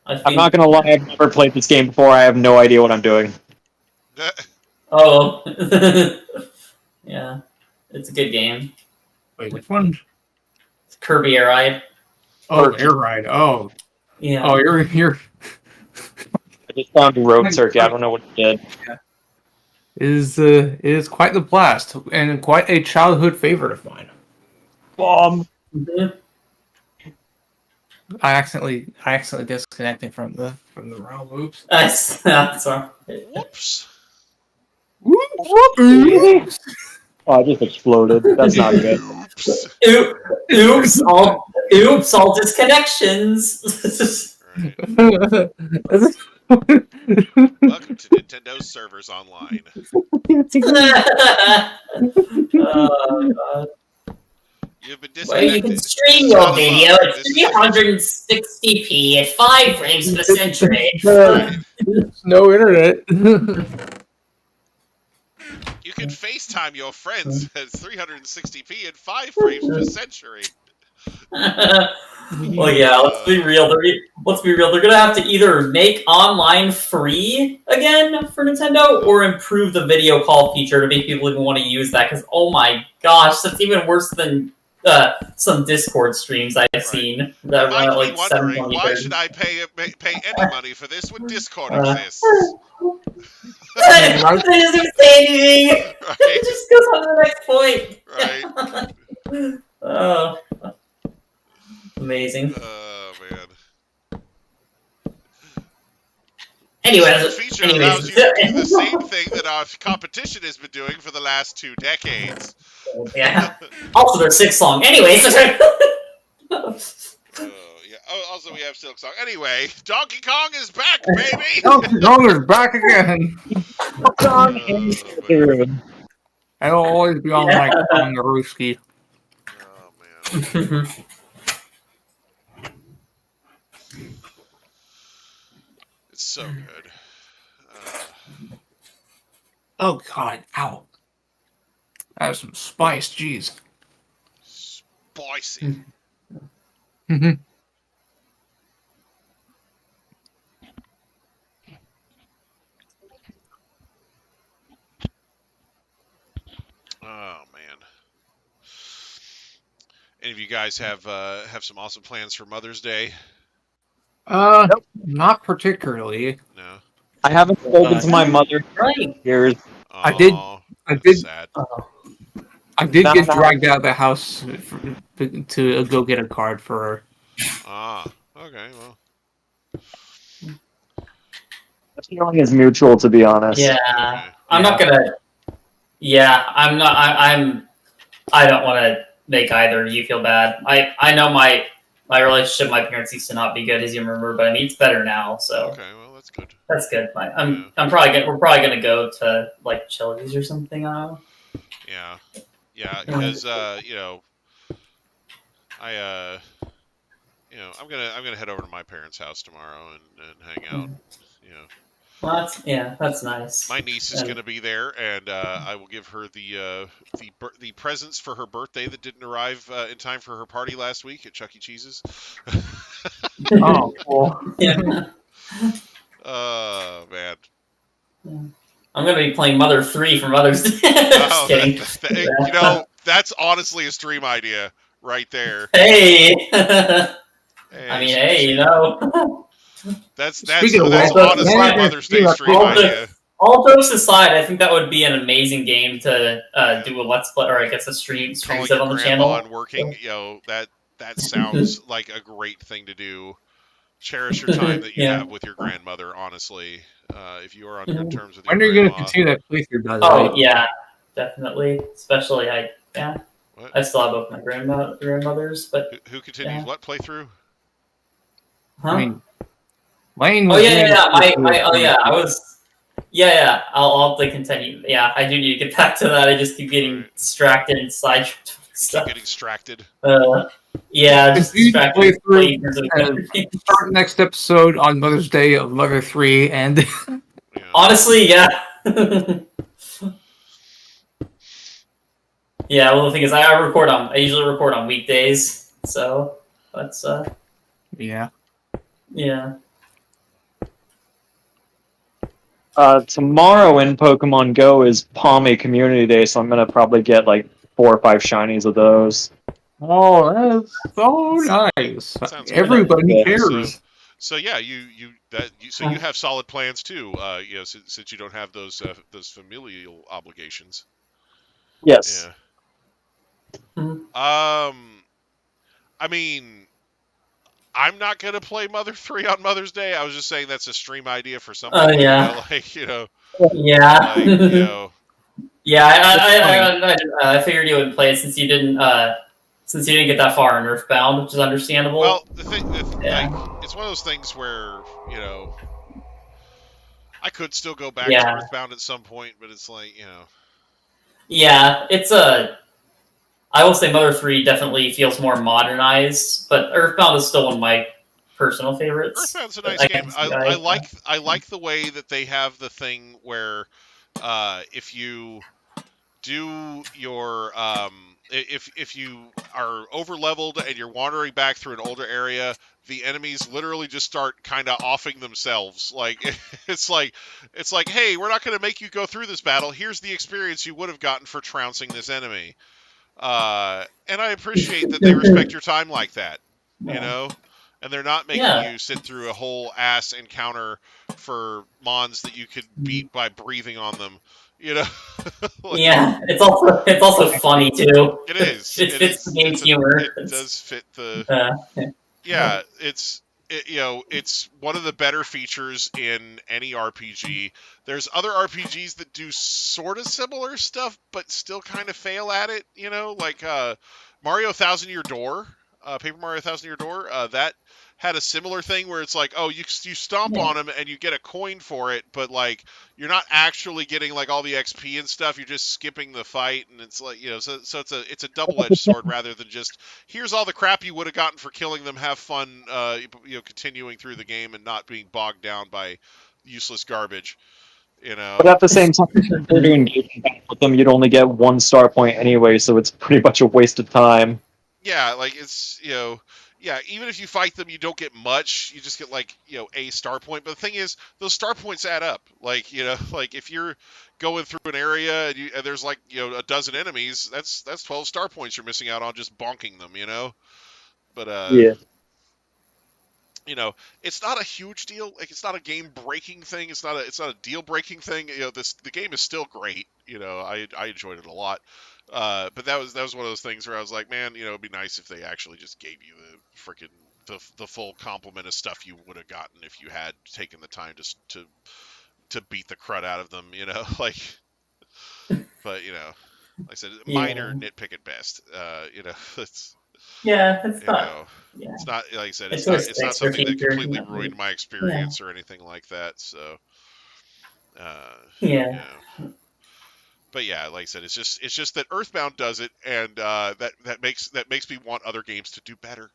I'm not gonna lie, I've never played this game before. I have no idea what I'm doing. Oh. Yeah. It's a good game. Wait, which one? It's Kirby Air Ride. Oh, Air Ride. Oh, Yeah. oh, you're. I just found Road Circuit. I don't know what it did. It is quite the blast and quite a childhood favorite of mine. Mhm. I accidentally disconnected from the realm. Oops. Sorry. Whoops. Oops. Oh, I just exploded. That's not good. Oops. Oops! All disconnections. Right. Welcome to Nintendo's servers online. Oh, God. You've been Well, you disconnected. can stream Son your of a- video at this is- 360p at 5 frames per century. Right. No internet. You can FaceTime your friends at 360p at 5 frames per century. Well, yeah. Let's be real. They're gonna have to either make online free again for Nintendo, or improve the video call feature to make people even want to use that. Because oh my gosh, that's even worse than some Discord streams I've seen that You run might at like be wondering, 720p. why should I pay any money for this when Discord exists? It doesn't even say anything. Right. It just goes on to the next point. Right. Oh, amazing. Oh, man. Anyways, This feature allows you to do the same thing that our competition has been doing for the last 2 decades. yeah. Also, they're 6 long. Anyways. Yeah. Oh, also, we have Silk Song. Anyway, Donkey Kong is back, baby! Donkey Kong is back again. Man. I'll always be on like on the Rooski. Oh, man. It's so good. Oh God! Ow! That was some spice. Jeez. Spicy. Oh, man. Any of you guys have some awesome plans for Mother's Day? Not particularly. No. I haven't spoken to my mother in years. I did- Aw, I that's did- sad. I did Nah, get nah. dragged out of the house to go get a card for her. Ah, okay, well. The feeling is mutual, to be honest. Yeah, Okay. I'm not gonna. Yeah, I'm not. I don't want to make either of you feel bad. I know my relationship with my parents used to not be good, as you remember, but I mean it's better now. So Okay, well, that's good. that's good. We're probably gonna go to like Chili's or something. I don't know. Yeah, because I'm gonna head over to my parents' house tomorrow and hang out. You know, Well, that's nice. my niece is And- gonna be there, and I will give her the presents for her birthday that didn't arrive in time for her party last week at Chuck E. Cheese's. Oh, cool. Yeah. Oh man. I'm gonna be playing Mother 3 for Mother's Day. Oh, Just kidding. you know, that's honestly a stream idea right there. Hey. Hey, I mean, hey, you know. that's Speaking of honestly Walter, a Mother's Day stream Walter- idea. All jokes aside, I think that would be an amazing game to do a let's play, or I guess a stream Calling set your on the grandma channel. and working, that that sounds like a great thing to do. Cherish your time that you Yeah. have with your grandmother. Honestly, if you are on good terms with your When are you going to grandma, continue that playthrough, by the Oh way? yeah, definitely. Especially I what? still have both my grandmothers, but Who continues yeah. what playthrough? Huh? I mean, Lane Oh was yeah, doing yeah, yeah. a playthrough Oh of yeah, I was. Yeah, yeah. I'll have to continue. Yeah, I do need to get back to that. I just keep getting Right. distracted and sidetracked with Keep stuff. getting distracted. Yeah, just continue the distracted with playthrough playthroughs of and other games. start next episode on Mother's Day of Mother 3 and Yeah. Honestly, yeah. Yeah. Well, the thing is, I usually record on weekdays, so that's yeah. yeah. Tomorrow in Pokemon Go is Palmy Community Day, so I'm gonna probably get like 4 or 5 shinies of those. Oh, that's so nice. Sounds Everybody good. cares. So yeah, you have solid plans too. Since you don't have those familial obligations. Yes. Yeah. Mhm. I mean, I'm not gonna play Mother 3 on Mother's Day. I was just saying that's a stream idea for somebody. Yeah. Yeah. Yeah. Yeah, That's I figured you would play it since you didn't get that far in Earthbound, which is understandable. Well, the thing, Yeah. it's one of those things where I could still go back to Yeah. Earthbound at some point, but it's like Yeah, I will say Mother 3 definitely feels more modernized, but Earthbound is still one of my personal favorites. Earthbound's a But nice I game. can see I why. like the way that they have the thing where if you do your if you are over leveled and you're wandering back through an older area, the enemies literally just start kind of offing themselves. Like it's like hey, we're not going to make you go through this battle. Here's the experience you would have gotten for trouncing this enemy. And I appreciate that they respect your time like that. And they're not making Yeah. you sit through a whole ass encounter for mons that you could beat by breathing on them. Like, Yeah, it's also funny too. it is. It fits the game's humor. It does fit the. Uh, Yeah, it's one of the better features in any RPG. There's other RPGs that do sort of similar stuff, but still kind of fail at it. Like Mario Thousand Year Door, Paper Mario Thousand Year Door. That had a similar thing where it's like, oh, you stomp Yeah. on them and you get a coin for it, but like you're not actually getting like all the XP and stuff. You're just skipping the fight, and it's like so it's a double-edged sword rather than just here's all the crap you would have gotten for killing them. Have fun, continuing through the game and not being bogged down by useless garbage. But at the same time, if you were to engage in battle with them, you'd only get 1 star point anyway, so it's pretty much a waste of time. Yeah, like it's yeah. Even if you fight them, you don't get much. You just get like a star point. But the thing is, those star points add up. Like like if you're going through an area and there's like a dozen enemies, that's 12 star points you're missing out on just bonking them. But Yeah. it's not a huge deal. Like it's not a game breaking thing. It's not a deal breaking thing. The game is still great. I enjoyed it a lot. But that was one of those things where I was like, man, it'd be nice if they actually just gave you the freaking the full complement of stuff you would have gotten if you had taken the time to beat the crud out of them. Like, but like I said, minor nitpick at best. It's. Yeah, it's not. Yeah. It's not like I said. It's It's not extra something that feature, completely not ruined my experience or anything like that. So, Yeah. But yeah, like I said, it's just that Earthbound does it, and that makes me want other games to do better.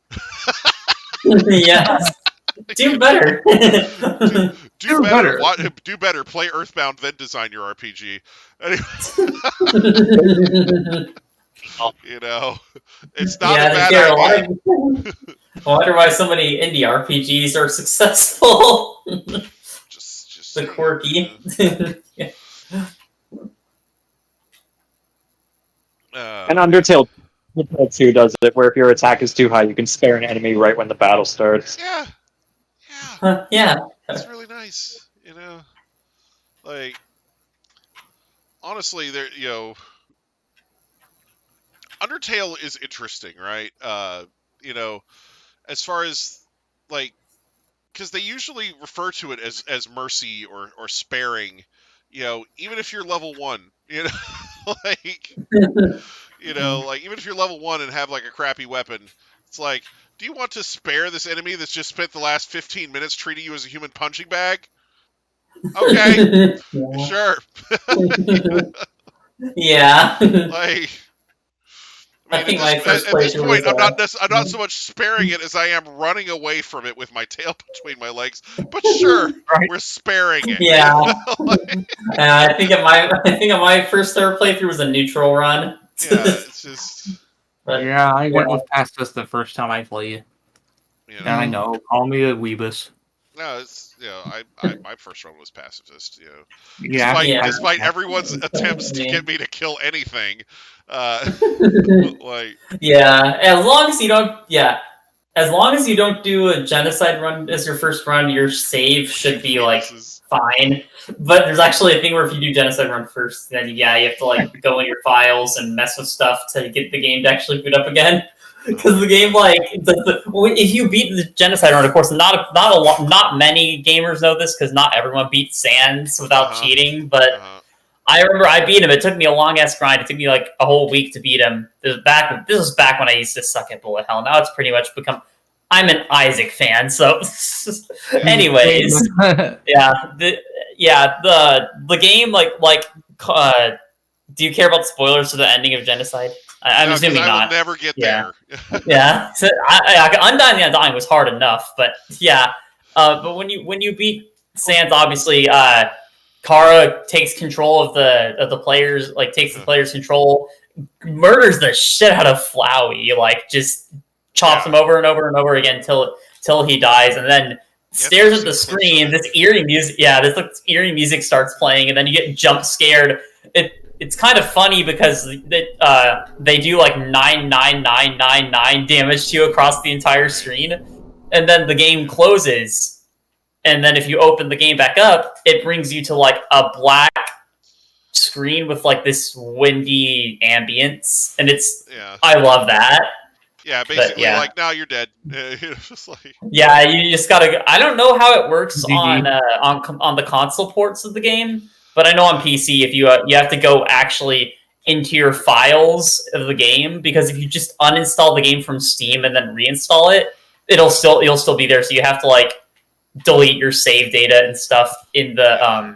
Yeah. Do better. Do better. Do better. Play Earthbound, then design your RPG. It's not a bad idea. I wonder why so many indie RPGs are successful. Just the quirky. Yeah. And Undertale 2 does it, where if your attack is too high, you can spare an enemy right when the battle starts. Yeah. Yeah. It's really nice, Like, honestly, Undertale is interesting, right? as far as like, because they usually refer to it as mercy or sparing, even if you're level 1, like, like even if you're level 1 and have like a crappy weapon, it's like, do you want to spare this enemy that's just spent the last 15 minutes treating you as a human punching bag? Okay, sure. Yeah. Like, I I mean, think my first at this playthrough point, was I'm not so much sparing it as I am running away from it with my tail between my legs. But sure, Right. we're sparing it. yeah. Like, I think at my first ever playthrough was a neutral run. yeah, it's just, But, Yeah, I went with pacifist the first time I played. And I Mm. know, call me a weebus. No, it's my first run was pacifist. Yeah, Despite everyone's attempts to get me to kill anything, like, yeah, as long as you don't, as long as you don't do a genocide run as your first run, your save should be like Weaknesses. fine. But there's actually a thing where if you do genocide run first, then you have to like go in your files and mess with stuff to get the game to actually boot up again. Because the game, like, if you beat the genocide run, of course, not many gamers know this because not everyone beats Sans without cheating. But I remember I beat him. It took me a long ass grind. It took me like a whole week to beat him. This was back when I used to suck at bullet hell. Now it's pretty much become. I'm an Isaac fan, so. Anyways, the game do you care about spoilers to the ending of Genocide? I'm assuming I not. will never get there. Yeah. So Undying the Undying was hard enough, but yeah. But when you beat Sans, obviously, Kara takes control of the players, like takes the players' control, murders the shit out of Flowey, like just chops him over and over and over again till he dies, and then stares at the screen. This eerie music, eerie music starts playing, and then you get jump scared. It's kind of funny because they do like 99999 damage to you across the entire screen, and then the game closes, and then if you open the game back up, it brings you to like a black screen with like this windy ambience, and I love that. Yeah, basically, like, now you're dead. Just like... Yeah, you just gotta. I don't know how it works on the console ports of the game, but I know on PC, if you have to go actually into your files of the game, because if you just uninstall the game from Steam and then reinstall it, you'll still be there. So you have to like delete your save data and stuff in the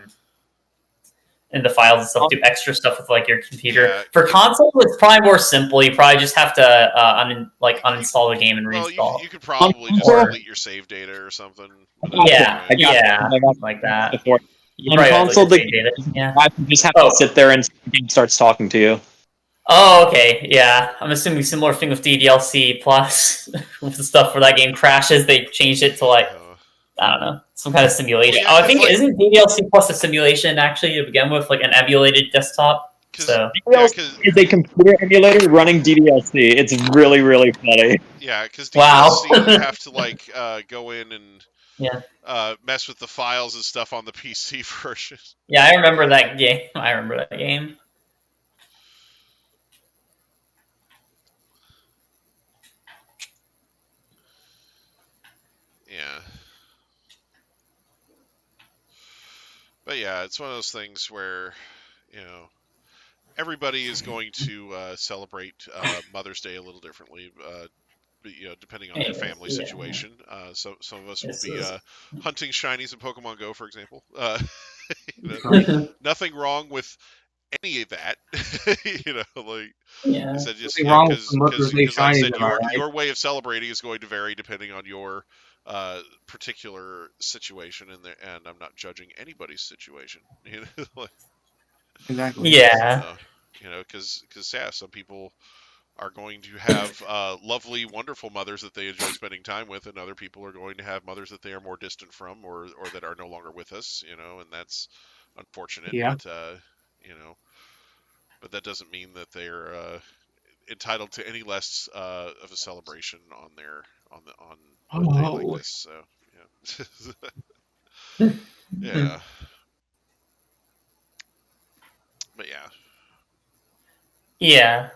files and stuff, do extra stuff with like your computer. Yeah, for console, it's probably more simple. You probably just have to uninstall the game and reinstall. Well, you could probably just delete your save data or something. Yeah, like that. Before. On console, you just have to sit there and the game starts talking to you. Oh, okay, yeah. I'm assuming similar thing with DDLC Plus. With the stuff where that game crashes, they changed it to like, I don't know, some kind of simulation. Well, yeah, I think isn't DDLC Plus a simulation actually to begin with, like an emulated desktop? So DDLC is a computer emulator running DDLC. It's really, really funny. Yeah, because DDLC you have to like go in and mess with the files and stuff on the PC version. Yeah, I remember that game. Yeah. But yeah, it's one of those things where, everybody is going to celebrate Mother's Day a little differently, depending on their family situation. Some of us will be hunting shinies in Pokemon Go, for example. Nothing wrong with any of that. I said, just because I said your way of celebrating is going to vary depending on your particular situation, and I'm not judging anybody's situation. Exactly. Yeah. Because some people are going to have lovely, wonderful mothers that they enjoy spending time with, and other people are going to have mothers that they are more distant from, or that are no longer with us. And that's unfortunate. Yeah. But that doesn't mean that they're entitled to any less of a celebration on a day like this. So yeah. Yeah. But yeah. Yeah.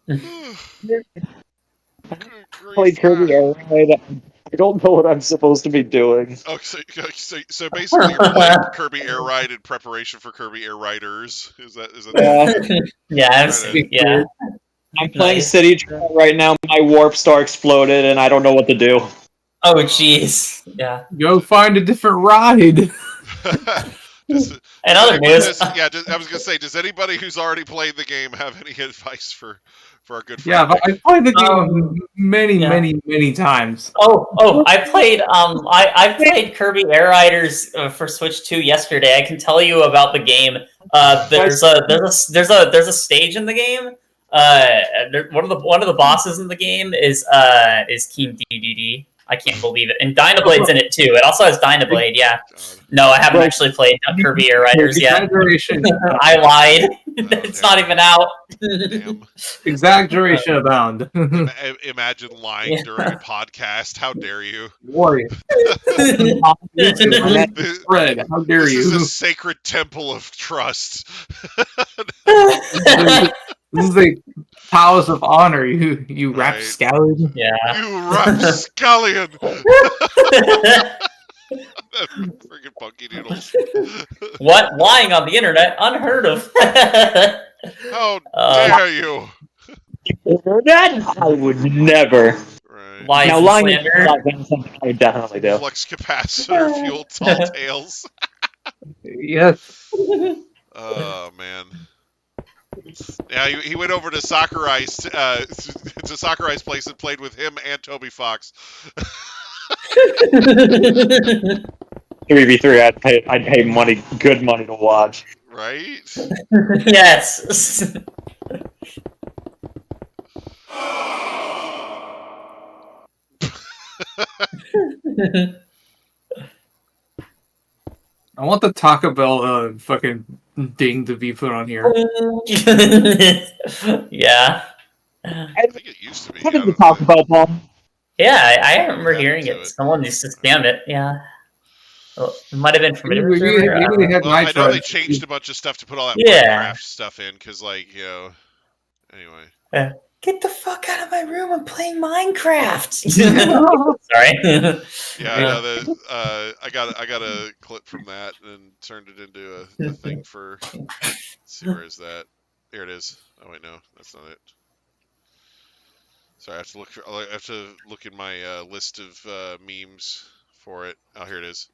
Good Played grief. Kirby Air Ride. I don't know what I'm supposed to be doing. Oh, so basically you're playing Kirby Air Ride in preparation for Kirby Air Riders. Is that Yeah, yeah. I'm playing Nice. City Trail right now. My warp star exploded, and I don't know what to do. Oh, jeez. Yeah. Go find a different ride. And other news. I was gonna say, does anybody who's already played the game have any advice for our good friend? Yeah, but I played the game Yeah. many times. I played I played Kirby Air Riders for Switch 2 yesterday. I can tell you about the game. There's a stage in the game. One of the bosses in the game is King DDD. I can't believe it. And Dynablade's in it too. It also has Dynablade. Yeah. No, I haven't actually played Kirby Air Riders yet. Exaggeration. I lied. It's not even out. Damn. Exaggeration abound. Imagine lying during a podcast. How dare you? Warrior. Fred, how dare This you? is a sacred temple of trust. This is a palace of honor, you Right. rapscallion. Yeah. You rapscallion! Freaking Punky Noodles. What? Lying on the internet? Unheard of. How dare you? That I would never. Right. Lies Now, and lying is slander. not something I would definitely do. Flux capacitor fueled tall tales. Yes. Oh man. Yeah, he went over to Sakurai's place and played with him and Toby Fox. 3v3, I'd pay money, good money to watch. Right? Yes. I want the Taco Bell fucking ding to be put on here. Yeah. I think it used to be. Having to talk about them. Yeah, I remember Yeah, hearing do it. it. Someone used to spam it. Yeah. Well, it might have been from a Maybe different server. I don't they know. had Well, I know Nitro. they changed a bunch of stuff to put all that Yeah. Minecraft stuff in, because, like, anyway. Get the fuck out of my room! I'm playing Minecraft. Sorry. Yeah, I know I got a clip from that and turned it into a thing for. Let's see, where is that? Here it is. Oh wait, no, that's not it. Sorry, I have to look in my list of memes for it. Oh, here it is.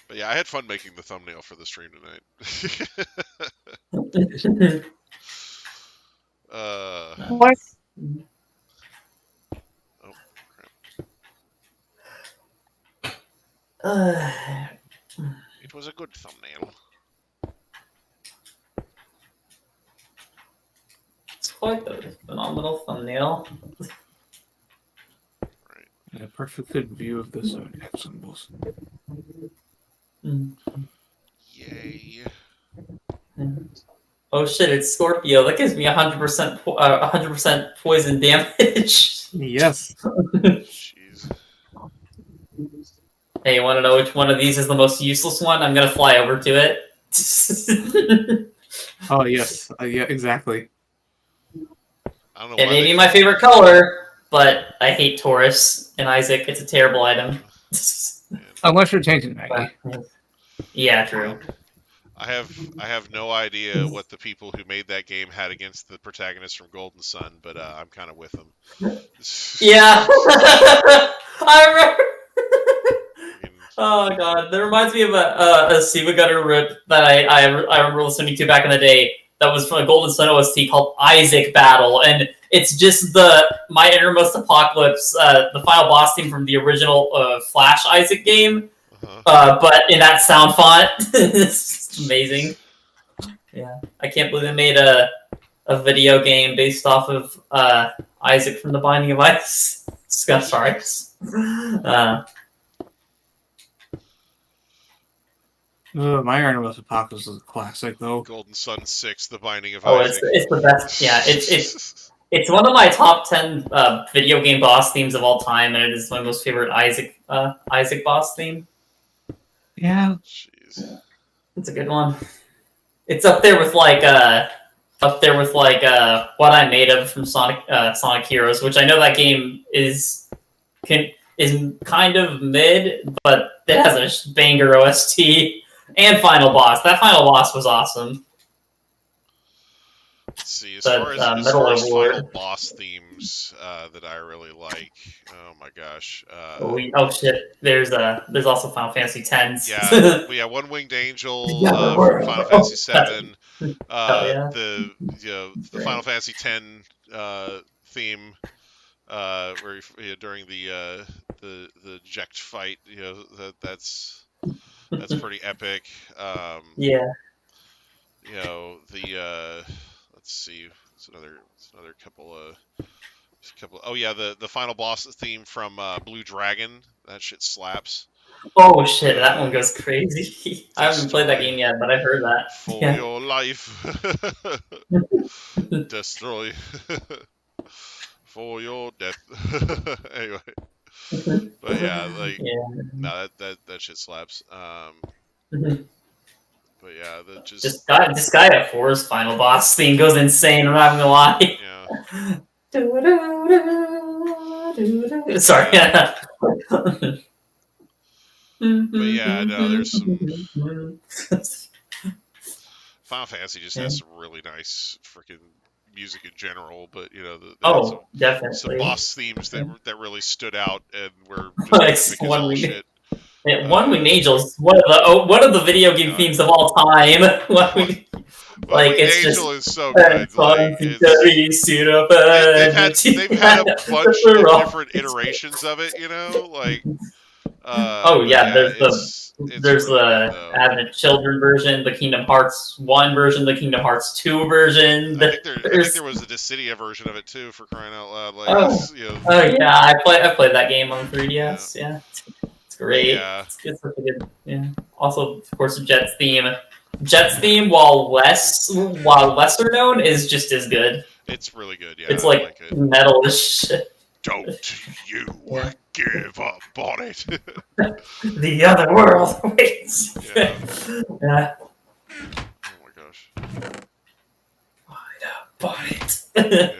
But yeah, I had fun making the thumbnail for the stream tonight. What? It was a good thumbnail. It's quite a phenomenal thumbnail. A perfect good view of the zodiac symbols. Yay. Oh shit! It's Scorpio. That gives me 100% poison damage. Yes. Jeez. Hey, you want to know which one of these is the most useless one? I'm gonna fly over to it. Oh yes. Yeah. Exactly. I don't know It why may they- be my favorite color, but I hate Taurus and Isaac. It's a terrible item. Unless you're changing Maggie. Yeah, true. I have no idea what the people who made that game had against the protagonist from Golden Sun, but I'm kind of with them. Yeah, I remember. I mean, Oh god, that reminds me of a Siva Gunner rip that I remember listening to back in the day. That was from a Golden Sun OST called Isaac Battle, and it's just My Innermost Apocalypse, the final boss theme from the original Flash Isaac game, but in that sound font. It's amazing. Yeah, I can't believe they made a video game based off of Isaac from The Binding of Ice. Sorry. My Iron Apocalypse is a classic though. Golden Sun 6, The Binding of Oh, Isaac. it's the best. Yeah, it's It's one of my top 10 video game boss themes of all time, and it is my most favorite Isaac boss theme. Yeah. Jeez. It's a good one. It's up there with like What I Made Of from Sonic Heroes, which I know that game is kind of mid, but it has a banger OST. And Final Boss. That Final Boss was awesome. Let's see, as But, far as Metal Overlord. final boss themes that I really like, oh my gosh. Oh shit! There's also Final Fantasy X. Yeah, we have One Winged Angel Yeah, from Final Fantasy VII. yeah. The Final Fantasy X theme, where during the eject fight, that's pretty epic. Yeah. Let's see, it's another couple of. Oh yeah, the final boss theme from Blue Dragon. That shit slaps. Oh shit! That one goes crazy. I haven't played that game yet, but I've heard that. For Yeah. your life, destroy. For your death. Anyway, but yeah, no, that shit slaps. But yeah, this guy at 4's final boss theme goes insane. I'm not gonna lie. Yeah. Sorry. But yeah, no, there's some. Final Fantasy just has some really nice freaking music in general, but definitely some boss themes that really stood out and were Like just epic as all shit. One Winged Angel is one of the video game themes of all time. One Winged it's Angel just is so good. Like, they've had a bunch of different iterations of it, like. There's the Advent Children version, the Kingdom Hearts 1 version, the Kingdom Hearts 2 version. I think there was a Dissidia version of it too, for crying out loud. Like, yeah, I played that game on 3DS. Yeah, it's great. Yeah. It's really good. Yeah. Also, of course, Jet's theme. Jet's theme, while lesser known, is just as good. It's really good. Yeah, it's like metal-ish shit. Don't you give up on it. The other world waits. Yeah. Yeah. Oh my gosh. Find it.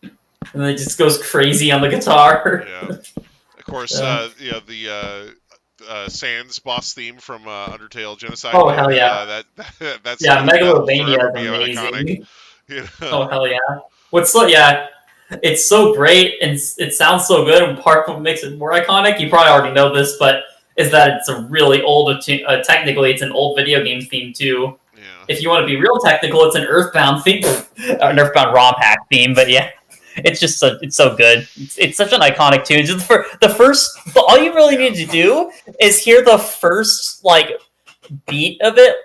Yeah. And then it just goes crazy on the guitar. Yeah. Of course, the Sans boss theme from Undertale Genocide. Oh hell yeah! That's Megalovania is amazing. Oh hell yeah! It's so great and it sounds so good. And part of what makes it more iconic, you probably already know this, but is that it's a really old. Technically, it's an old video game theme too. Yeah. If you want to be real technical, it's an Earthbound theme, an Earthbound ROM hack theme. But yeah. It's just it's so good. It's such an iconic tune. Just for the first, all you really need to do is hear the first beat of it,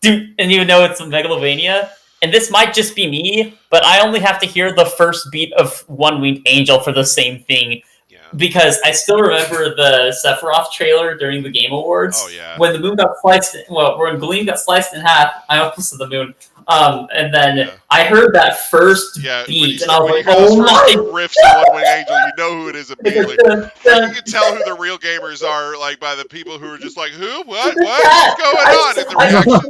and you know it's Megalovania. And this might just be me, but I only have to hear the first beat of One Winged Angel for the same thing. Yeah. Because I still remember the Sephiroth trailer during the Game Awards. Oh yeah. When the moon got sliced, when Gleam got sliced in half, I almost said the moon. And then I heard that first beat, and I was like, "Oh my!" Riffs of One Winged Angel, you know who it is immediately. You can tell who the real gamers are, by the people who are just like, "Who? What? What's going on?" And the reactions,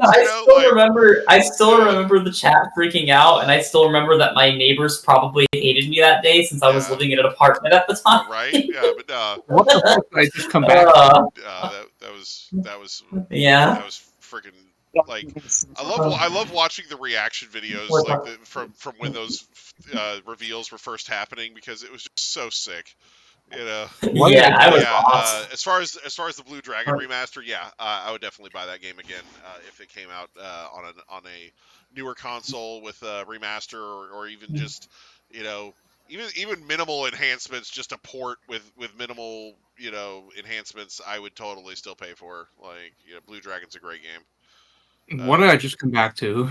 I still remember the chat freaking out, and I still remember that my neighbors probably hated me that day since I was living in an apartment at the time. Right? Yeah, but what the fuck did I just come back? That was freaking. I love watching the reaction videos from when those reveals were first happening, because it was just so sick, Yeah, I was awesome. As far as the Blue Dragon remaster, I would definitely buy that game again if it came out on a newer console with a remaster or even just even minimal enhancements, just a port with minimal enhancements. I would totally still pay for. Blue Dragon's a great game. What did I just come back to?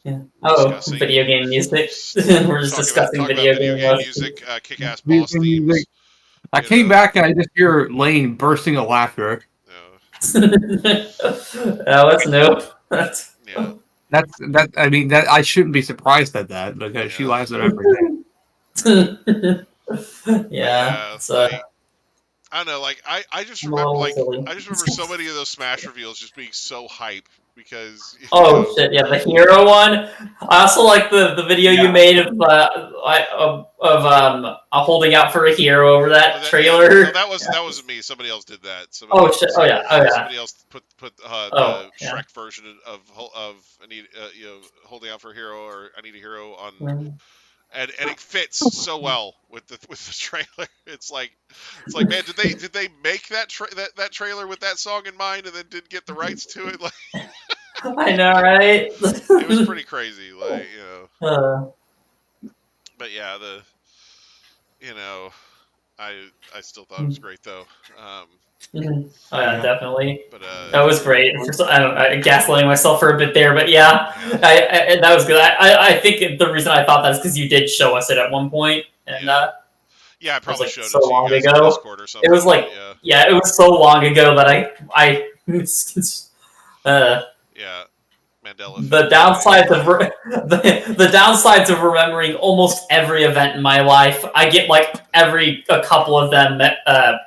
Video game music. We're just discussing video game music. Kick-ass boss themes. I came back and I just hear Lane bursting of laughter. That's new. Yeah. that. I mean, that I shouldn't be surprised at that because she Yeah. laughs at everything. Yeah, it's like I don't know, like I just a remember little like silly. I just remember so many of those Smash reveals just being so hype because Oh shit! Yeah, the hero one. I also like the video you Yeah. made of holding out for a hero over that trailer. No, that wasn't me. Somebody else did that. Oh shit! Oh yeah! Oh yeah! Somebody else put Oh the yeah! Shrek version of I need holding out for a hero or I need a hero on, Mm. and it fits so well with the trailer. It's like man, did they make that trailer with that song in mind and then didn't get the rights to it? Like I know, right? it was pretty crazy. Like but yeah, I still thought it was great though. Mhm. Oh yeah, definitely. But That was great. I gaslighting myself for a bit there, but yeah, yeah. that was good. I think the reason I thought that is because you did show us it at one point, and Yeah, I it was probably like showed so it to you long guys in ago. Discord or something. It was like but yeah, it was so long ago that I yeah, Mandela the effect. downsides of the downsides of remembering almost every event in my life. I get like a couple of them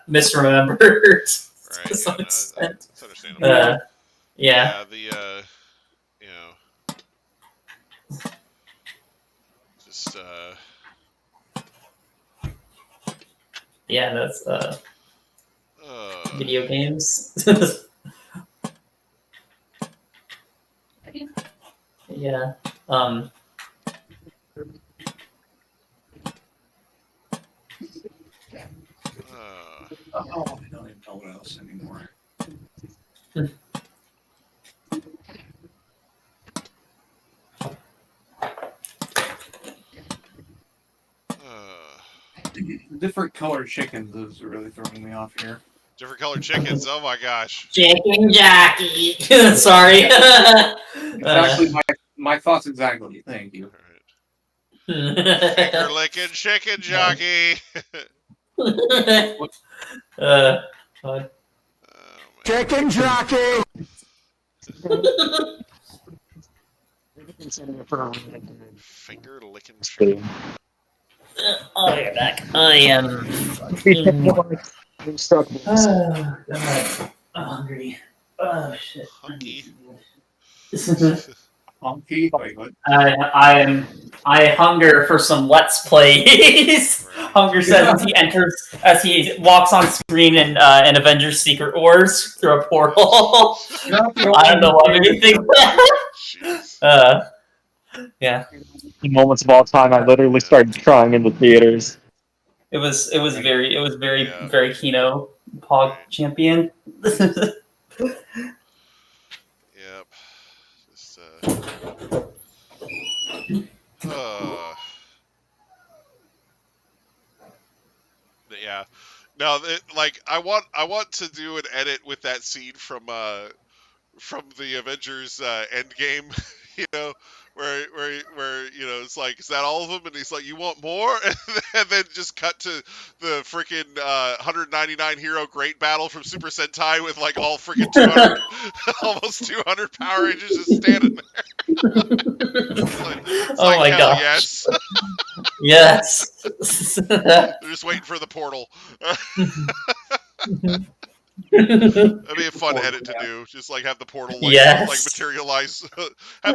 misremembered Right. to some Yeah, extent. it's understandable. Yeah. Yeah, just Yeah, that's video games. Yeah. Oh, I don't even know what else anymore. Different colored chickens is really throwing me off here. different colored chickens. Oh my gosh. Chicken jockey. Sorry. Exactly my thoughts exactly. Thank you. Finger licking chicken jockey. God. Oh, Chicken jockey. finger licking chicken. Oh, you're back. I am. Oh god, I'm hungry. Oh shit. Hunky. Honky. Wait, what? I hunger for some let's plays. Hunger says as he walks on screen in Avengers Secret Wars through a portal. I don't know what made me think that. Yeah. In moments of all time, I literally started crying in the theaters. It was very Yeah. very Kino Pog champion. Yep. Just but yeah. No, like I want to do an edit with that scene from the Avengers Endgame, where it's like, is that all of them? And he's like, you want more? And then just cut to the freaking 199 hero great battle from Super Sentai with like all freaking 200, almost 200 Power Rangers just standing there. It's Oh like, my hell gosh. yes. Yes. They're just waiting for the portal. That'd be a fun edit to do. Just like have the portal like materialize.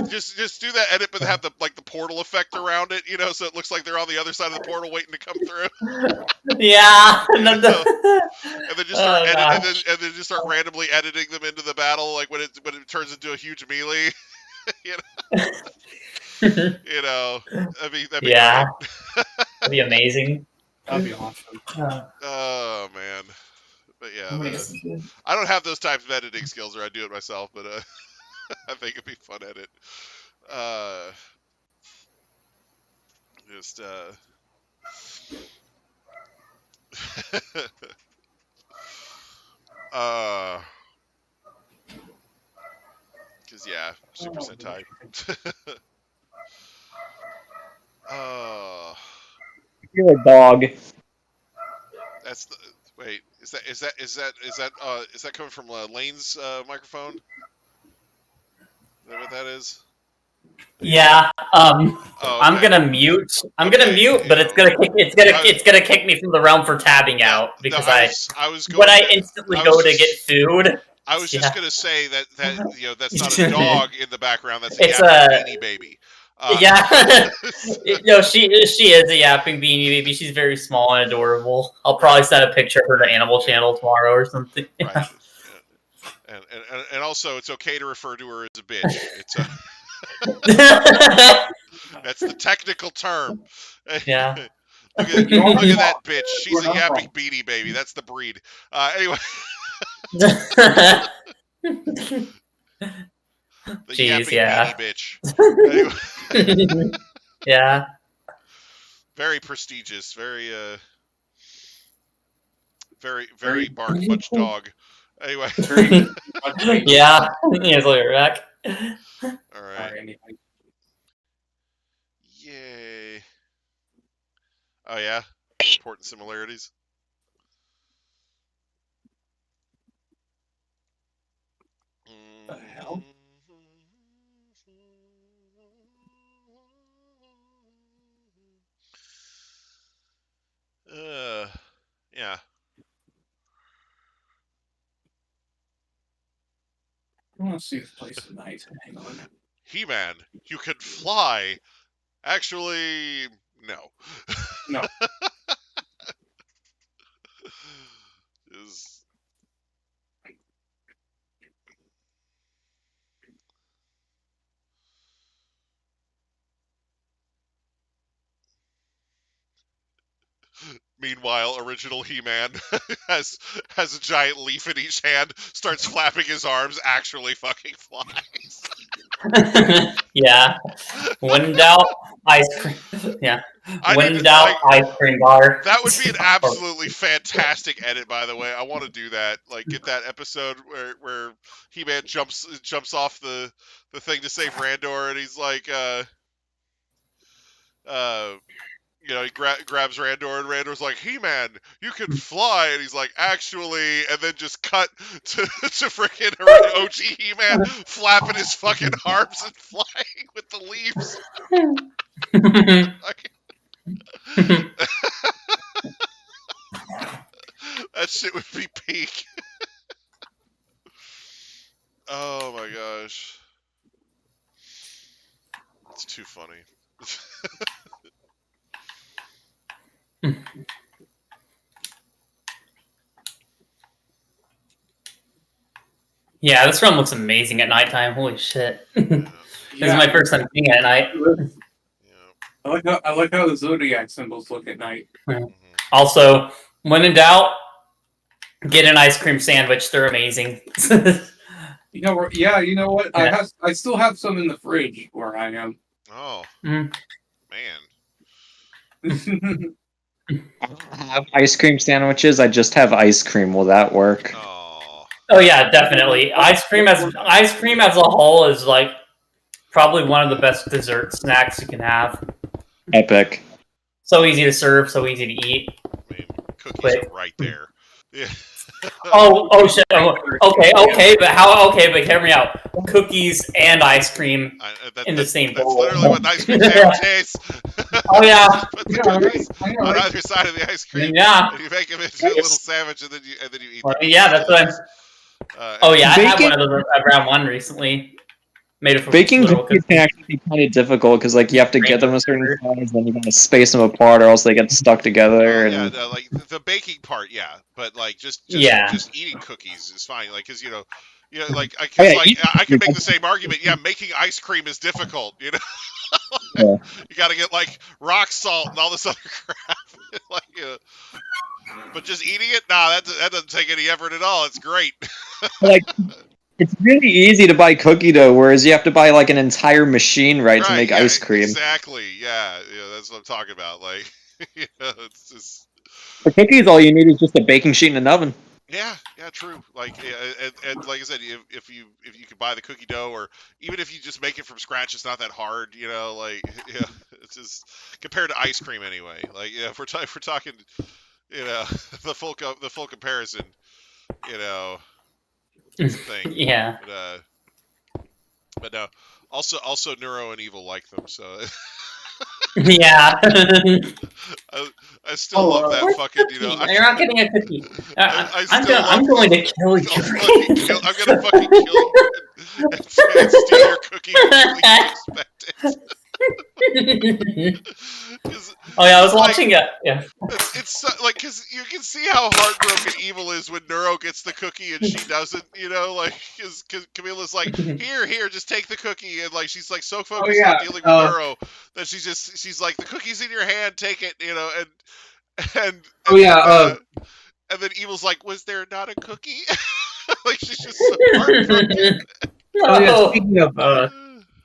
just do that edit, but have the portal effect around it. So it looks like they're on the other side of the portal waiting to come through. Yeah. And then just start and then just start randomly editing them into the battle, like when it turns into a huge melee. That'd be That'd great. That'd be amazing. That'd be awesome. Oh man. But yeah, I don't have those types of editing skills, or I do it myself. But I think it'd be fun edit. Just because yeah, Super Sentai. You're a dog. That's the wait. Is that coming from Lane's microphone? Is that what that is? Yeah. Oh, I'm okay. gonna mute. I'm gonna Okay, mute, but it's yeah. gonna kick, it's gonna kick me from the realm for tabbing Yeah, out no, because I was when going I to, instantly I was go to get just, food. I was just Yeah. gonna say that that's not a dog in the background. That's a It's yapping beanie baby. yeah. No, she is a yapping beanie baby. She's very small and adorable. I'll probably send a picture of her to Animal Channel tomorrow or something. Right. And also, it's okay to refer to her as a bitch. It's a that's the technical term. Yeah. Look at that bitch. She's a yapping beanie baby. That's the breed. Anyway, the Jeez, yapping yeah. beanie bitch. Anyway, Yeah. very prestigious. Very bark much dog. Anyway. Yeah. Here's a rack. All right. Yay. Oh yeah. Important similarities. The hell? Yeah. I want to see this place tonight. Hang on. He-Man, you can fly. Actually, no. No. Is Meanwhile, original He-Man has a giant leaf in each hand, starts flapping his arms, actually fucking flies. Yeah. When in doubt, ice cream. Yeah. I When need in to, doubt, ice cream bar. that would be an absolutely fantastic edit, by the way. I want to do that. Like, get that episode where He-Man jumps off the thing to save Randor, and he's like, he grabs Randor, and Randor's like, He-Man, you can fly, and he's like, actually, and then just cut to freaking OG He-Man flapping his fucking arms and flying with the leaves. That shit would be peak. Oh my gosh. It's too funny. Yeah, this realm looks amazing at nighttime. Holy shit. This is my first time seeing it at night. Yeah. I like how the zodiac symbols look at night. Mhm. Also, when in doubt, get an ice cream sandwich. They're amazing. You know what? Yeah, you know what? Yeah. I still have some in the fridge where I am. Oh, Mm. man. I don't have ice cream sandwiches. I just have ice cream. Will that work? Oh. Oh yeah, definitely. Ice cream as a whole is like probably one of the best dessert snacks you can have. Epic. So easy to serve, so easy to eat. I mean, cookies Quick. are right there. Yeah. Oh shit. Oh, okay, but hear me out. Cookies and ice cream in the same That's bowl. literally what an ice cream sandwich is. Oh yeah. Put the cookies on either side of the ice cream. Yeah. And you make them into a little sandwich, and then you eat them. Yeah, that's what I'm. Oh yeah, I had one of those at round one recently. Made it from Baking little cookies can actually be kind of difficult because, like, you have to get them a certain size, then you gotta space them apart, or else they get stuck together. And like the baking part, yeah, but like just eating cookies is fine. Like, cause like I can make the same argument. Yeah, making ice cream is difficult. You know, Yeah. You got to get like rock salt and all this other crap. Like, but just eating it, nah, that doesn't take any effort at all. It's great. like, it's really easy to buy cookie dough, whereas you have to buy like an entire machine to make ice cream. Exactly. Yeah, that's what I'm talking about. Like, it's just. For cookies, all you need is just a baking sheet and an oven. Yeah, true. Like, and like I said, if you could buy the cookie dough, or even if you just make it from scratch, it's not that hard. Like, it's just compared to ice cream anyway. Like, if we're talking, the full comparison, it's a thing. Yeah. But no, Also, Neuro and Evil like them, so Yeah. I still love that fucking. You're not getting a cookie. I I'm still I'm love going the- to kill you. I'm gonna fucking kill you and steal your cookie before you expect it. Oh yeah, I was watching it. Yeah. It's like because you can see how heartbroken Evil is when Neuro gets the cookie and she doesn't. Like because Camilla's like, here, just take the cookie, and like she's like so focused on dealing with Neuro that she's like, the cookie's in your hand, take it, and and then Evil's like, was there not a cookie? Like she's just so heartbroken. Oh yeah, speaking of,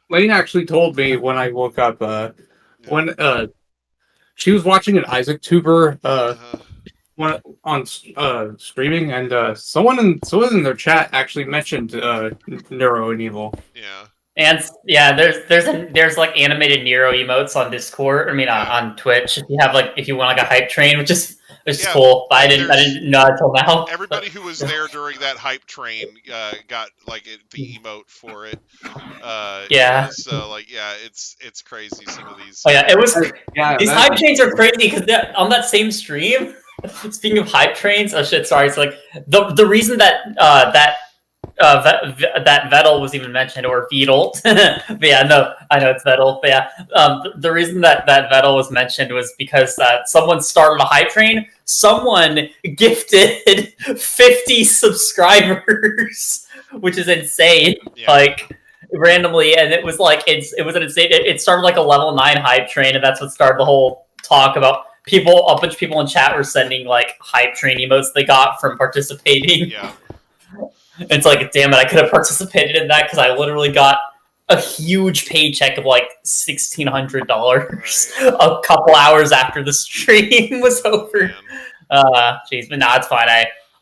Lane actually told me when I woke up, when she was watching an Isaac tuber on streaming, and someone in their chat actually mentioned Neuro and Evil. Yeah. And yeah, there's like animated Nero emotes on Discord. I mean, on Twitch. If you want like a hype train, which is cool. But I didn't know until now. Everybody who was there during that hype train got like the emote for it. Yeah. So like it's crazy some of these. Oh yeah, it was. These hype trains are crazy because on that same stream. Speaking of hype trains, oh shit, sorry. It's like the reason that that Vettel was even mentioned, or Vettel. But yeah, no, I know it's Vettel. But yeah, the reason that Vettel was mentioned was because someone started a hype train. Someone gifted 50 subscribers, which is insane. Yeah. Like randomly, and it was like it was an insane. It started like a level 9 hype train, and that's what started the whole talk about. A bunch of people in chat were sending like hype train emotes they got from participating. Yeah. It's like, damn it, I could have participated in that because I literally got a huge paycheck of like $1,600 a couple hours after the stream was over. Jeez, but nah, it's fine.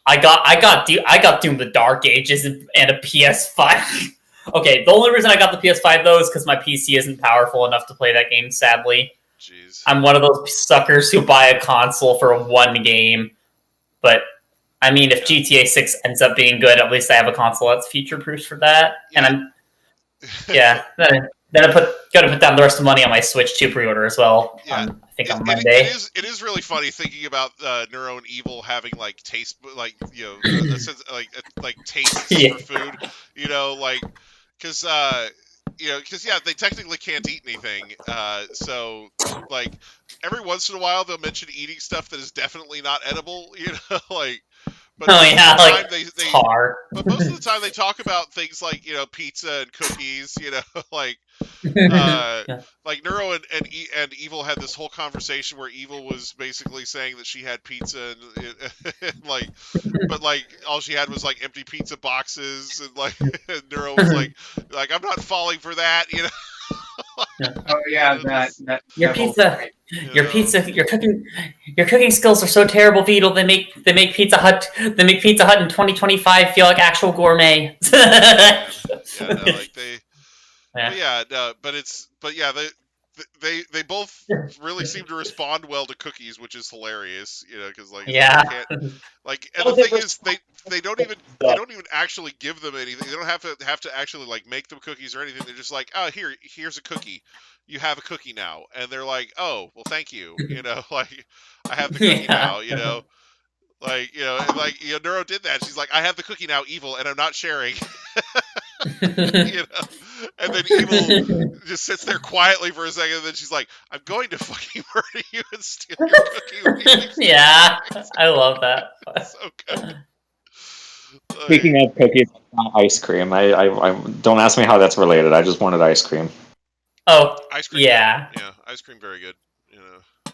I got Doom the Dark Ages and a PS5. Okay, the only reason I got the PS5 though is because my PC isn't powerful enough to play that game, sadly. Jeez. I'm one of those suckers who buy a console for one game. But I mean, if GTA 6 ends up being good, at least I have a console that's future-proof for that. Yeah. And then I gotta put down the rest of the money on my Switch 2 pre-order as well. Yeah. I think on Monday. It is really funny thinking about Neuro and Evil having like taste, like a sense, like tastes for food. Because they technically can't eat anything. So like every once in a while they'll mention eating stuff that is definitely not edible. But But most of the time they talk about things like pizza and cookies. Like Neuro and Evil had this whole conversation where Evil was basically saying that she had pizza and but all she had was like empty pizza boxes, and and Neuro was like I'm not falling for that. Oh yeah, that your pizza. Your cooking skills are so terrible, Beetle. They make Pizza Hut in 2025 feel like actual gourmet. They both really seem to respond well to cookies, which is hilarious. Because and the thing is they don't even actually give them anything. They don't have to actually like make them cookies or anything. They're just like, oh, here's a cookie. You have a cookie now, and they're like, oh, well, thank you. I have the cookie now. Neuro did that. She's like, I have the cookie now, Evil, and I'm not sharing. And then Evil just sits there quietly for a second, and then she's like, I'm going to fucking murder you and steal your cookie. Yeah, I love that. So good. Speaking of cookies, ice cream. I don't ask me how that's related. I just wanted ice cream. Oh, ice cream. Yeah, ice cream, very good.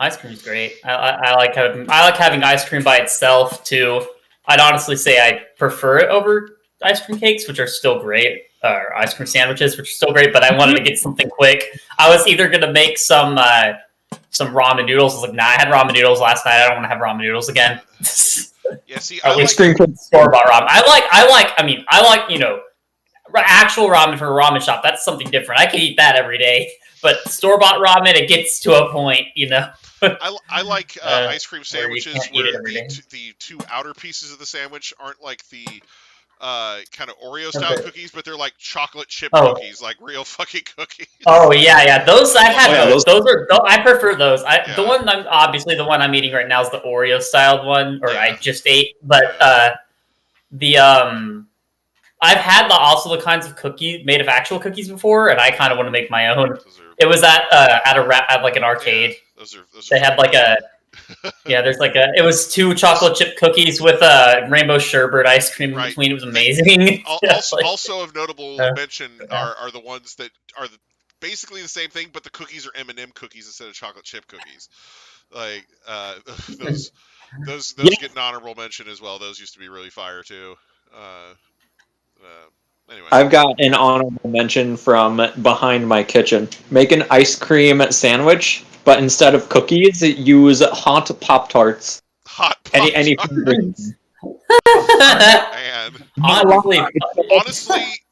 Ice cream's great. I like having ice cream by itself too. I'd honestly say I prefer it over ice cream cakes, which are still great, or ice cream sandwiches, which are still great. But I wanted to get something quick. I was either gonna make some ramen noodles. I was like, nah, I had ramen noodles last night. I don't want to have ramen noodles again. Yeah, see, store-bought ramen. I like actual ramen from a ramen shop. That's something different. I can eat that every day. But store-bought ramen, it gets to a point, I like ice cream sandwiches where the two outer pieces of the sandwich aren't like the kind of Oreo style cookies, but they're like chocolate chip Oh. cookies, like real fucking cookies. Oh yeah. Those I've had. yeah, those are. I prefer those. Yeah. The one I'm eating right now is the Oreo styled one, or Yeah. I just ate. But I've had also the kinds of cookies made of actual cookies before, and I kind of want to make my own. It was at like an arcade. Yeah, those are They had like a there's like it was 2 chocolate chip cookies with rainbow sherbet ice cream in between. It was amazing. Also of notable mention are the ones that are basically the same thing, but the cookies are M&M cookies instead of chocolate chip cookies. Like those get an honorable mention as well. Those used to be really fire too. Anyway, I've got an honorable mention from behind my kitchen. Make an ice cream sandwich, but instead of cookies, use hot Pop-Tarts. hot Any Pop-Tarts. Man. Honestly,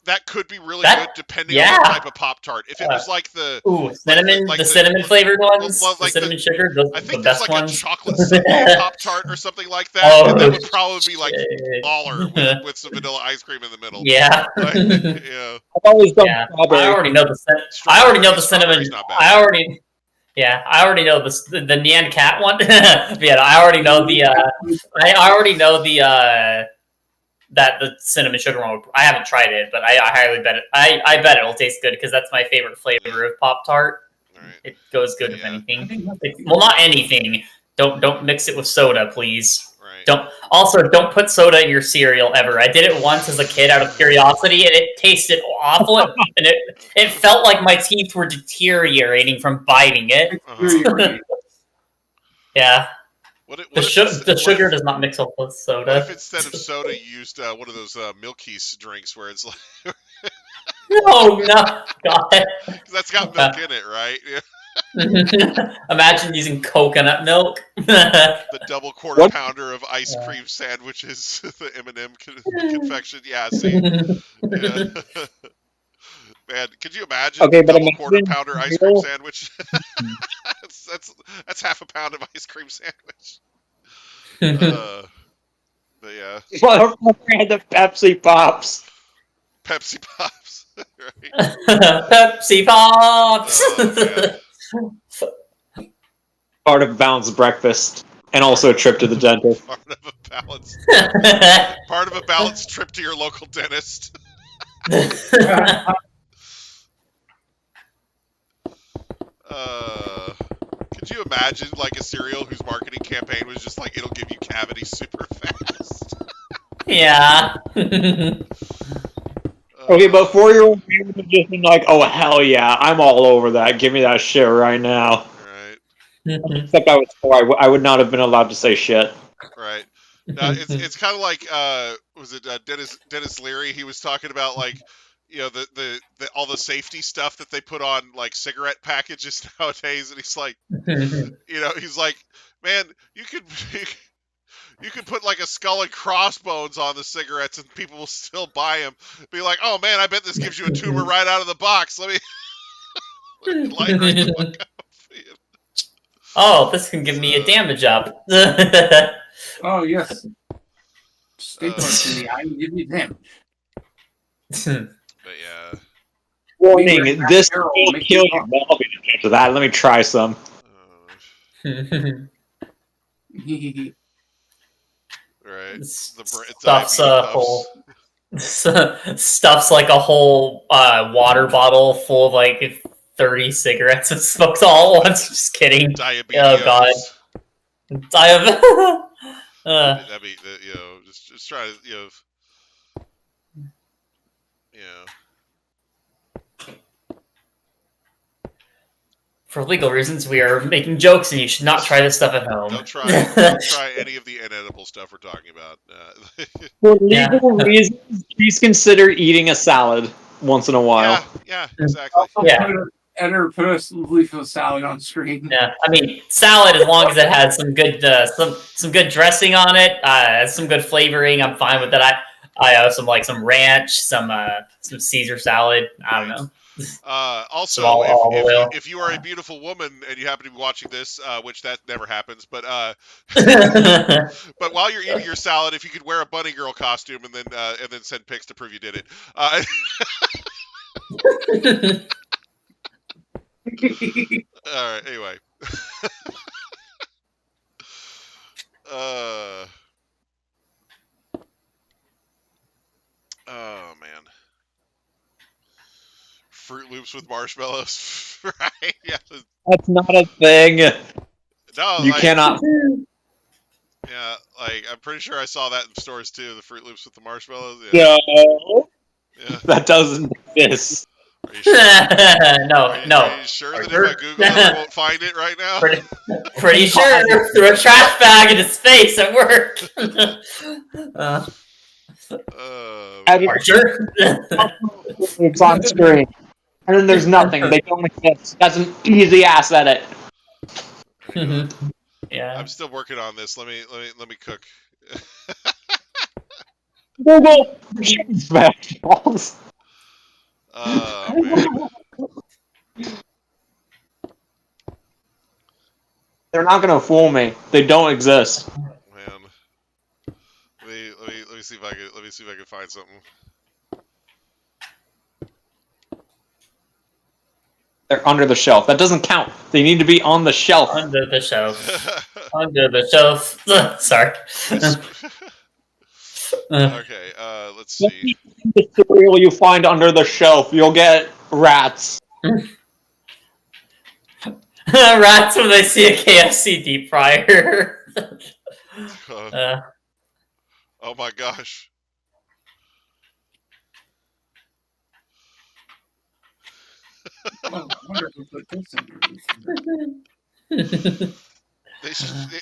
that could be really good depending on the type of Pop-Tart. If it was like the cinnamon, like the cinnamon flavored ones, like the cinnamon sugar, those I think the there's best like ones. a chocolate sundae Pop-Tart or something like that, and that would probably be like baller with some vanilla ice cream in the middle. Yeah. Like, yeah. I've always done I strawberry. already know the cinnamon. I already know the Nyan Cat one. Yeah, I already know that the cinnamon sugar one. I haven't tried it, but I highly bet it. I bet it'll taste good because that's my favorite flavor of Pop-Tart. Right. It goes good with anything. Well, not anything. Don't mix it with soda, please. Right. Don't put soda in your cereal ever. I did it once as a kid out of curiosity, and it tasted awful, and it felt like my teeth were deteriorating from biting it. Yeah. The sugar does not mix up with soda. What if instead of soda you used one of those Milky's drinks where it's like Oh no, God! because that's got milk in it, right? Yeah. Imagine using coconut milk. The double quarter pounder of ice cream sandwiches, the M&M confection. Yeah, see. Yeah. Man, could you imagine Okay, but double quarter pounder ice cream sandwich? that's half a pound of ice cream sandwich. But yeah. Motherfucker had the Pepsi Pops. Pepsi Pops. Right. Pepsi Pops. Part of a balanced breakfast, and also a trip to the dentist. Part of a balanced trip to your local dentist. Could you imagine like a cereal whose marketing campaign was just like it'll give you cavities super fast? Yeah. Okay, but 4-year-old me would have just been like, "Oh hell yeah, I'm all over that. Give me that shit right now." Right. Except I was 4. I would not have been allowed to say shit. Right. Now it's kind of like was it Dennis Leary? He was talking about like the all the safety stuff that they put on like cigarette packages nowadays, and he's like, he's like, man, you could put like a skull and crossbones on the cigarettes and people will still buy them. Be like, oh man, I bet this gives you a tumor right out of the box. Let me light right the fuck up. Oh, this can give me a damage up. Oh yes. Stay close to me. I will give you damage. But yeah. Warning: this will kill you. I'll be the judge of that. Let me try some. Right. Stuffs like a whole water bottle full of like 30 cigarettes and smokes all at once. Just kidding. Diabetes. Oh god. That'd be just try to For legal reasons, we are making jokes, and you should not try this stuff at home. Don't try any of the inedible stuff we're talking about. For legal reasons, please consider eating a salad once in a while. Yeah, exactly. Put a leaf of salad on screen. Yeah, I mean salad as long as it has some good some good dressing on it, some good flavoring. I'm fine with that. I have some ranch, some Caesar salad. I don't know. Also, All the way. if you are a beautiful woman and you happen to be watching this, which that never happens, but but while you're eating your salad, if you could wear a bunny girl costume and then send pics to prove you did it. All right. Anyway. Oh man. Fruit Loops with marshmallows, right? Yeah. That's not a thing. No, You cannot. Yeah, like I'm pretty sure I saw that in stores too. The Fruit Loops with the marshmallows. Yeah. No. Yeah. That doesn't exist. Are you sure? No. Are you sure that if I Google it, I won't find it right now? Pretty sure. Threw a trash bag in his face at work. Are you sure? It's on screen. And then there's nothing. They don't exist. That's an easy ass edit. Yeah. I'm still working on this. Let me cook. Google vegetables. Man. They're not gonna fool me. They don't exist. Man. Let me see if I can find something. They're under the shelf. That doesn't count. They need to be on the shelf. Under the shelf. Under the shelf. Sorry. Okay, let's see. The cereal you find under the shelf, you'll get rats. Rats when they see a KFC deep fryer. Oh my gosh.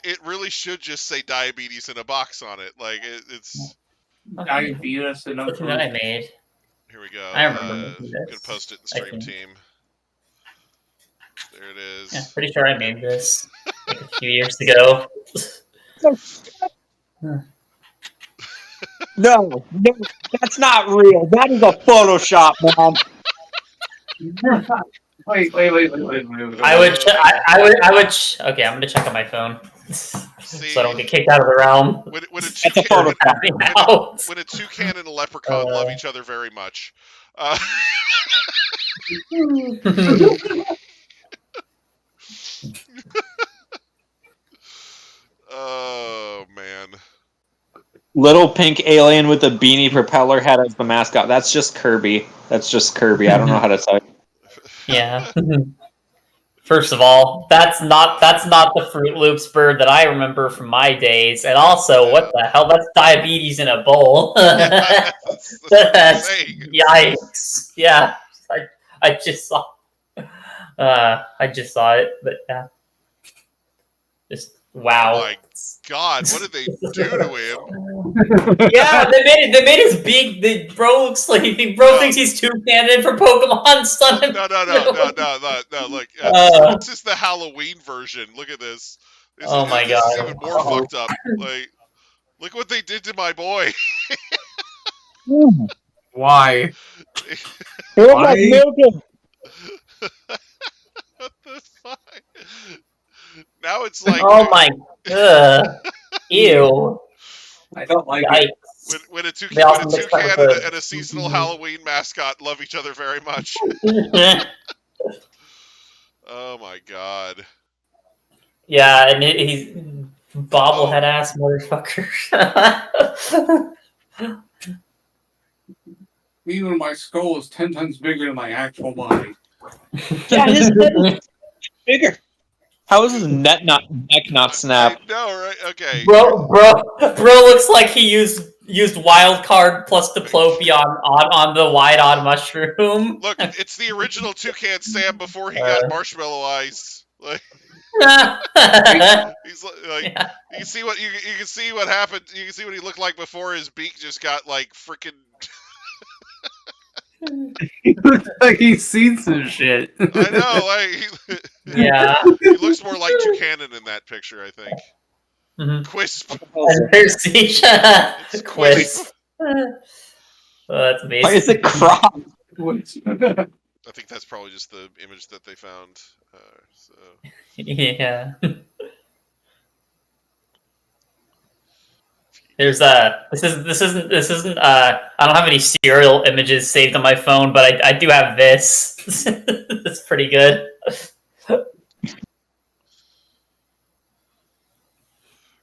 It really should just say diabetes in a box on it. Like it's Diabetes in a Something that I made. Here we go. I remember I'm gonna post it in stream team. There it is. Yeah, pretty sure I made this like a few years ago. No, that's not real. That is a Photoshop, man. Wait. I would. Okay, I'm gonna check on my phone so I don't get kicked out of the realm. When a toucan and a leprechaun love each other very much. Oh man. Little pink alien with a beanie propeller head as the mascot. That's just Kirby. I don't know how to say it. Yeah. First of all, that's not the Fruit Loops bird that I remember from my days. And also, what the hell? That's diabetes in a bowl. That's Yikes! Yeah, I just saw. I just saw it, but yeah, just wow. Oh my god, what did they do to him? Yeah, they made his big. The bro looks like thinks he's Toucan from Pokemon. Son. No. Look, this is the Halloween version. Look at this. This my this god, is even more fucked up. Like, look what they did to my boy. Why? What the fuck? Now it's like. Oh my god. Ew. I don't like Yikes. it. When a toucan and a seasonal Halloween mascot love each other very much. Oh my god. Yeah, and he's bobblehead ass motherfucker. Even my skull is 10 times bigger than my actual body. Yeah, his head is bigger. How is his neck not snap? No, right? Okay. Bro looks like he used wild card plus diplopia on the wide odd mushroom. Look, it's the original Toucan Sam before he got marshmallowized. Like, he's like, yeah. you can see what happened. You can see what he looked like before his beak just got like freaking. He looks like he's seen some shit. I know, like Yeah. He looks more like Toucanon in that picture, I think. Mm-hmm. Quisp. It's Quisp. Oh, that's amazing. Why is it crop? I think that's probably just the image that they found. So. Yeah. There's this isn't I don't have any serial images saved on my phone, but I do have this. It's pretty good.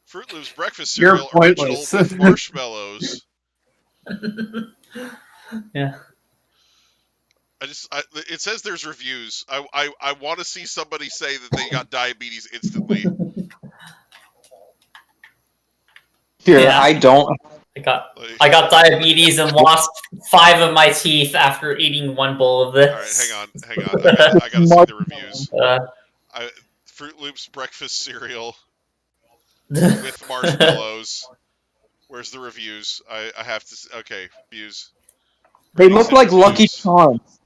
Fruit Loops breakfast You're cereal original pointless. with marshmallows. Yeah. It says there's reviews. I want to see somebody say that they got diabetes instantly. Here, Yeah. I don't. I got diabetes and lost 5 of my teeth after eating 1 bowl of this. All right, hang on. I gotta see the reviews. Fruit Loops breakfast cereal with marshmallows. Where's the reviews? I have to. Okay, reviews. They look like Lucky Charms.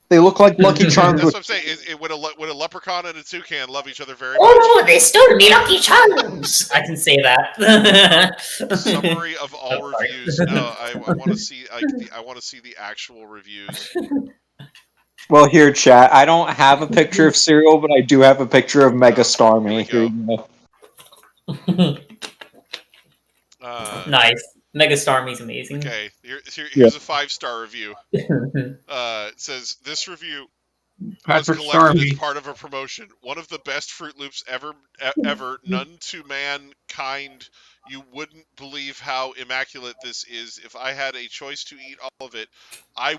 They look like Lucky Charms. That's what I'm saying. Would a leprechaun and a toucan love each other very much? Oh, they stole me Lucky Charms! I can say that. Summary of all reviews. I want to see. I want to see the actual reviews. Well, here, chat. I don't have a picture of cereal, but I do have a picture of Mega Starmie. Here we go. Nice. Mega Starmie's amazing. Okay, here's a 5-star review. It says, this review was collected as part of a promotion. One of the best Fruit Loops ever. None to mankind. You wouldn't believe how immaculate this is. If I had a choice to eat all of it, I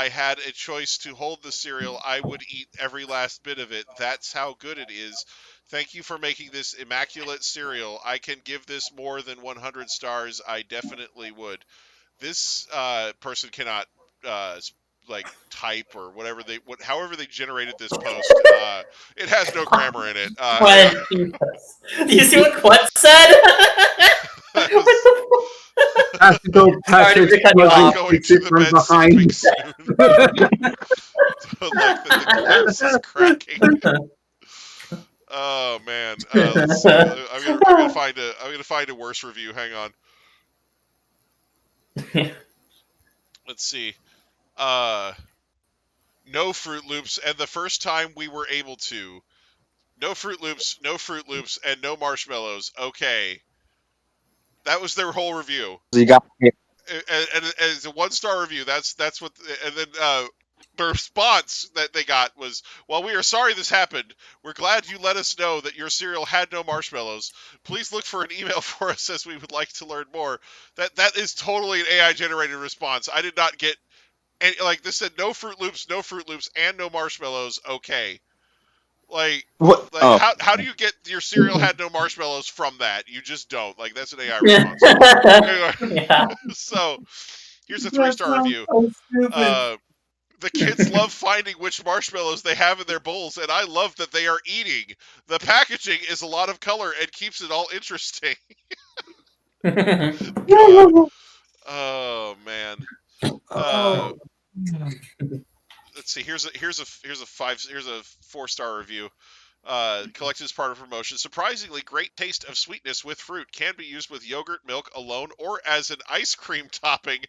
had a choice to hold the cereal, I would eat every last bit of it. That's how good it is. Thank you for making this immaculate cereal. I can give this more than 100 stars. I definitely would. This person cannot type or whatever however they generated this post. It has no grammar in it. Do you see what Quet said? What the fuck? I have to go past it. Going to the bed sleeping soon. So, the glass is cracking. Oh man, let's see. I'm gonna find a worse review. Hang on. Let's see. No Fruit Loops, and the first time we were able to. No Fruit Loops, and no marshmallows. Okay. That was their whole review. You got me. And it's a 1-star review. That's what. And then the response that they got was, "While we are sorry this happened, we're glad you let us know that your cereal had no marshmallows. Please look for an email for us as we would like to learn more." That is totally an AI generated response. I did not get. And this said, no Fruit Loops, and no marshmallows. Okay, what? How do you get your cereal had no marshmallows from that? You just don't. That's an AI response. Yeah. So, here's a 3-star review. The kids love finding which marshmallows they have in their bowls, and I love that they are eating. The packaging is a lot of color and keeps it all interesting. God. Oh man. Let's see. Here's a 4-star review. Collected as part of promotion. Surprisingly great taste of sweetness with fruit. Can be used with yogurt, milk alone, or as an ice cream topping.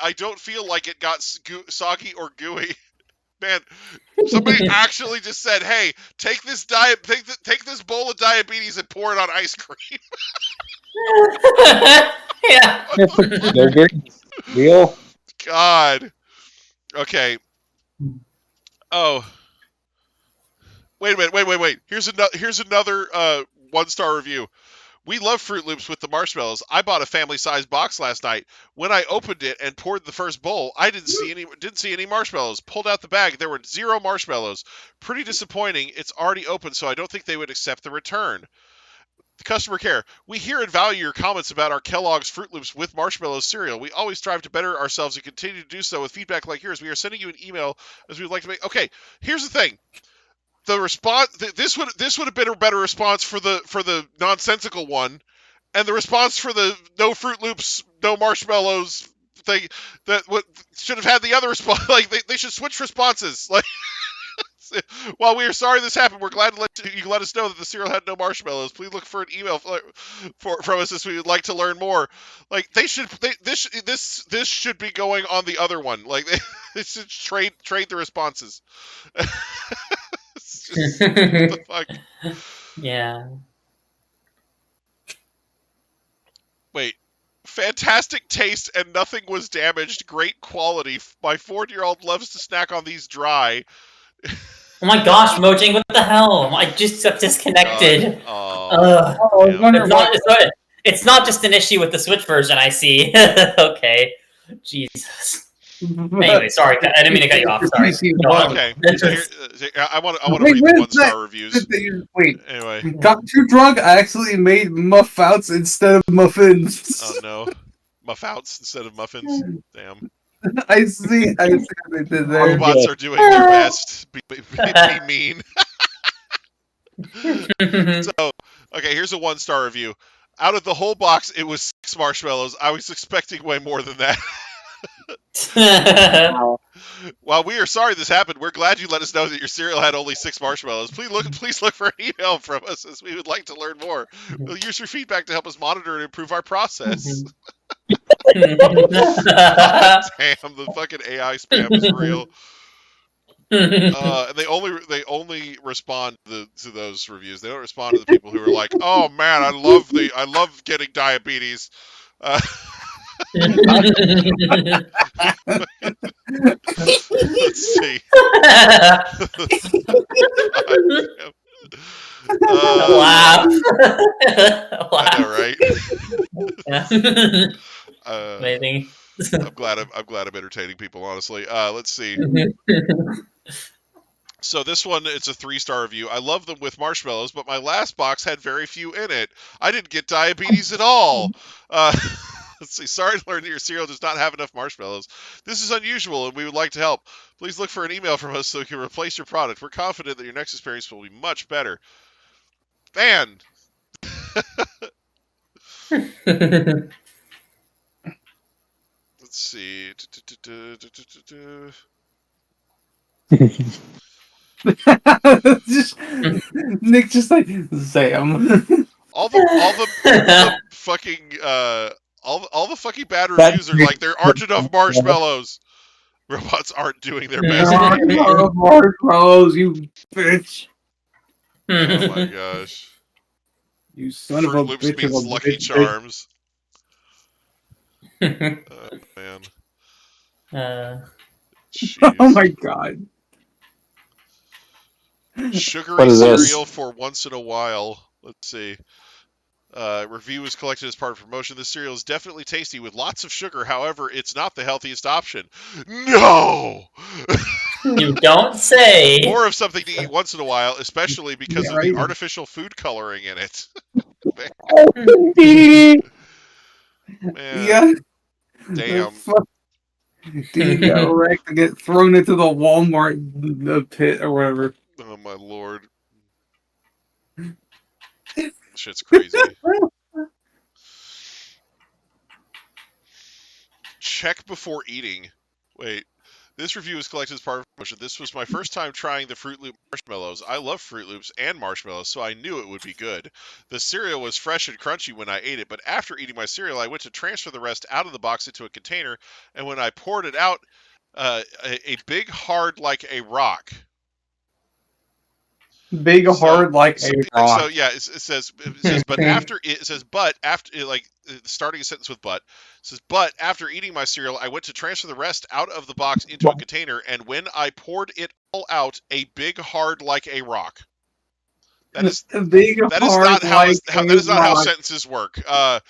I don't feel like it got soggy or gooey. Man, somebody actually just said, "Hey, take this bowl of diabetes and pour it on ice cream." Yeah. Yogurt, real. God. Okay. Oh. Wait a minute. Wait. Here's another 1-star review. We love Fruit Loops with the marshmallows. I bought a family-sized box last night. When I opened it and poured the first bowl, I didn't see any marshmallows. Pulled out the bag, there were 0 marshmallows. Pretty disappointing. It's already open, so I don't think they would accept the return. Customer care. We hear and value your comments about our Kellogg's Fruit Loops with marshmallows cereal. We always strive to better ourselves and continue to do so with feedback like yours. We are sending you an email as we would like to make. Okay, here's the thing. The response. This would have been a better response for the nonsensical one, and the response for the no Fruit Loops, no marshmallows thing should have had the other response. They should switch responses. While we are sorry this happened, we're glad to you let us know that the cereal had no marshmallows. Please look for an email from us as we would like to learn more. Like this should be going on the other one. Like they should trade the responses. It's just, what the fuck? Yeah. Wait. Fantastic taste and nothing was damaged. Great quality. My 4-year-old loves to snack on these dry. Oh my gosh, Mojang, what the hell? I just got disconnected. It's not just an issue with the Switch version, I see. Okay. Jesus. Anyway, sorry, I didn't mean to cut you off. Sorry. Okay. So here, I want to read the 1-star reviews. Wait. Anyway. Got too drunk. I actually made muffouts instead of muffins. Oh no. Muffouts instead of muffins. Damn. I see what they did there. Robots are doing their best. Be mean. So, okay, here's a 1-star review. Out of the whole box, it was 6 marshmallows. I was expecting way more than that. While we are sorry this happened, we're glad you let us know that your cereal had only 6 marshmallows. Please look for an email from us as we would like to learn more. We'll use your feedback to help us monitor and improve our process. Damn, the fucking AI spam is real. And they only respond to those reviews. They don't respond to the people who are like, "Oh man, I love getting diabetes." Let's see. Laugh. I know, right? Amazing. I'm glad I'm entertaining people. Honestly, let's see. So this one, it's a 3-star review. I love them with marshmallows, but my last box had very few in it. I didn't get diabetes at all. Let's see. Sorry to learn that your cereal does not have enough marshmallows. This is unusual, and we would like to help. Please look for an email from us so we can replace your product. We're confident that your next experience will be much better. Man. Let's see. Nick just like Zam. all the fucking all the fucking bad reviews are like there aren't enough marshmallows. Robots aren't doing their best. Marshmallows, you bitch. Oh my gosh. You son of a Loops bitch. means Lucky Charms. Man. Oh my god. Sugary cereal for once in a while. Let's see. Review was collected as part of promotion. This cereal is definitely tasty with lots of sugar. However, it's not the healthiest option. No! You don't say. More of something to eat once in a while, especially because of the artificial food coloring in it. Man. Yeah. Damn. Dude got wrecked to get thrown into the Walmart pit or whatever. Oh my lord. Shit's crazy. Check before eating. Wait. This review was collected as part of promotion. This was my first time trying the Fruit Loop marshmallows. I love Fruit Loops and marshmallows, so I knew it would be good. The cereal was fresh and crunchy when I ate it, but after eating my cereal, I went to transfer the rest out of the box into a container, and when I poured it out, a big hard like a rock. Big hard like a rock. So yeah, it says but after starting a sentence with but. It says, but after eating my cereal, I went to transfer the rest out of the box into a container, and when I poured it all out, a big hard like a rock. That is not how sentences work. I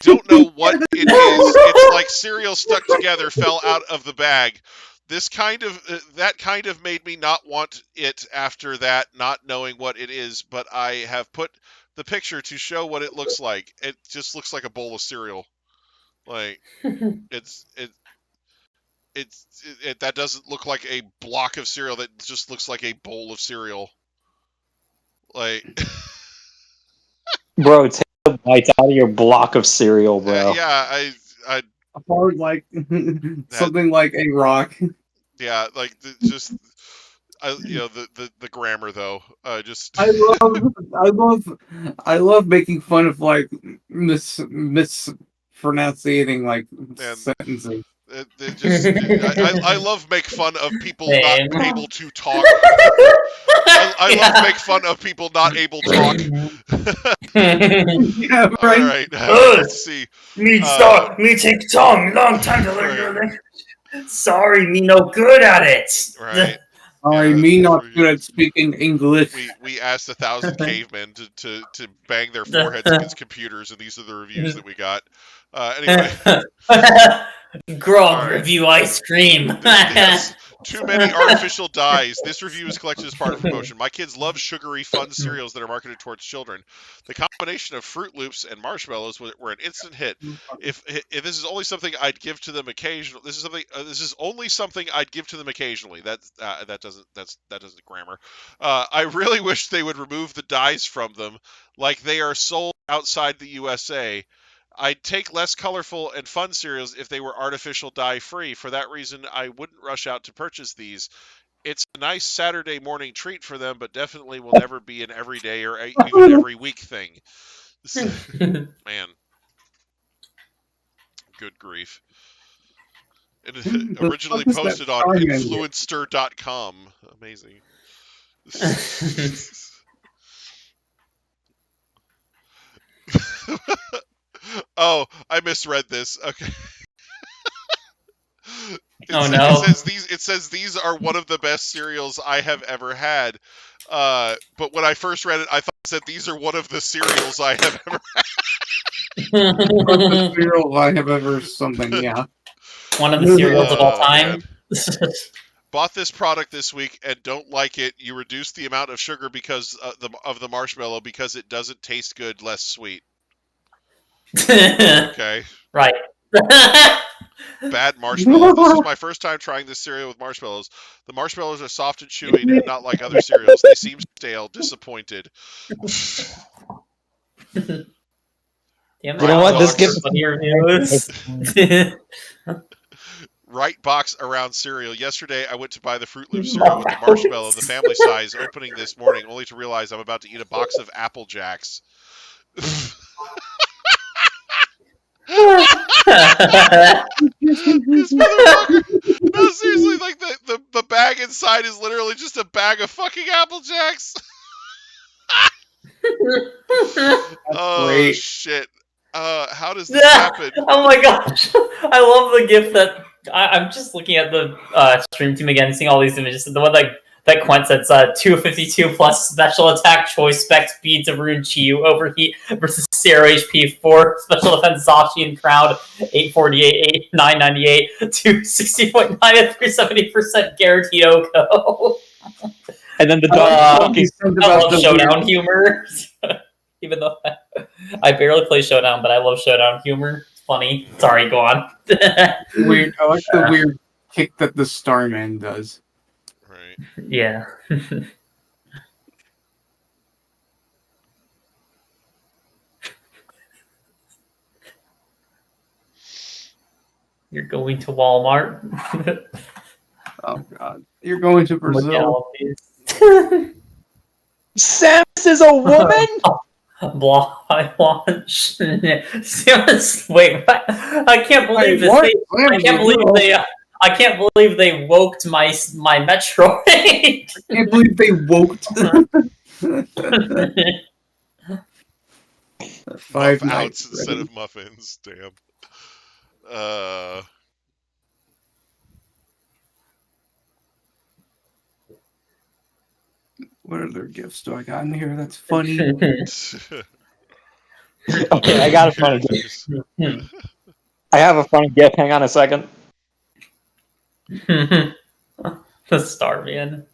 don't know what it is. It's like cereal stuck together fell out of the bag. This that kind of made me not want it after that, not knowing what it is, but I have put the picture to show what it looks like. It just looks like a bowl of cereal. Like that doesn't look like a block of cereal. That just looks like a bowl of cereal. Like, bro, take the bites out of your block of cereal, bro. Yeah, I hard like something like a rock. Yeah, like the grammar though. Just I love making fun of like mispronouncing like sentences. I love make fun of people not Same. able to talk. I love make fun of people not able to talk. Yeah, All right. right, let's see. Me take tongue. Long time to learn your language. Sorry, me no good at it. Right. Sorry, me not good at speaking English. We asked 1,000 cavemen to bang their foreheads against computers, and these are the reviews that we got. Anyway. Grog review ice cream. Yes. Too many artificial dyes. This review is collected as part of promotion. My kids love sugary, fun cereals that are marketed towards children. The combination of Fruit Loops and marshmallows were an instant hit. If this is only something I'd give to them occasionally, this is only something I'd give to them occasionally. That doesn't grammar. I really wish they would remove the dyes from them, like they are sold outside the USA. I'd take less colorful and fun cereals if they were artificial dye free. For that reason, I wouldn't rush out to purchase these. It's a nice Saturday morning treat for them, but definitely will never be an everyday or even every week thing. Man. Good grief. It originally posted on influencer.com. Amazing. Oh, I misread this. Okay. It says these are one of the best cereals I have ever had. But when I first read it, I thought it said these are one of the cereals I have ever had. The cereal I have ever something, yeah. One of the cereals of all time. Bought this product this week and don't like it. You reduce the amount of sugar because of the marshmallow because it doesn't taste good, less sweet. Okay. Right. Bad marshmallow. This is my first time trying this cereal with marshmallows. The marshmallows are soft and chewy and not like other cereals. They seem stale. Disappointed. Damn, you know what? This gives right box around cereal. Yesterday, I went to buy the Fruit Loop cereal with the marshmallow, the family size, opening this morning, only to realize I'm about to eat a box of Apple Jacks. This motherfucker. No, seriously, like the bag inside is literally just a bag of fucking Apple Jacks. Oh great. shit. How does this happen? Oh my gosh. I love the GIF that I'm just looking at the stream team again, seeing all these images. The one that Quent says 252 plus special attack choice spec speed to ruin Chiyu overheat versus 0 HP 4 special defense Zashi and crowd 848 998 to 60.9 and 370% guaranteed Oko. And then the I dog love Showdown humor. Even though I barely play Showdown, but I love Showdown humor. It's funny. Sorry, go on. Weird. I like the weird kick that the Starman does. Right. Yeah. You're going to Walmart. Oh god. You're going to Brazil. Samus is a woman? Blah, I launch. Samus, wait, what? I can't believe this. I can't believe they woked my Metroid. I can't believe they woked. 5 outs instead of muffins. Damn. What other gifts do I got in here? That's funny. Okay, I got a funny gift. I have a funny gift. Hang on a second. The Starman.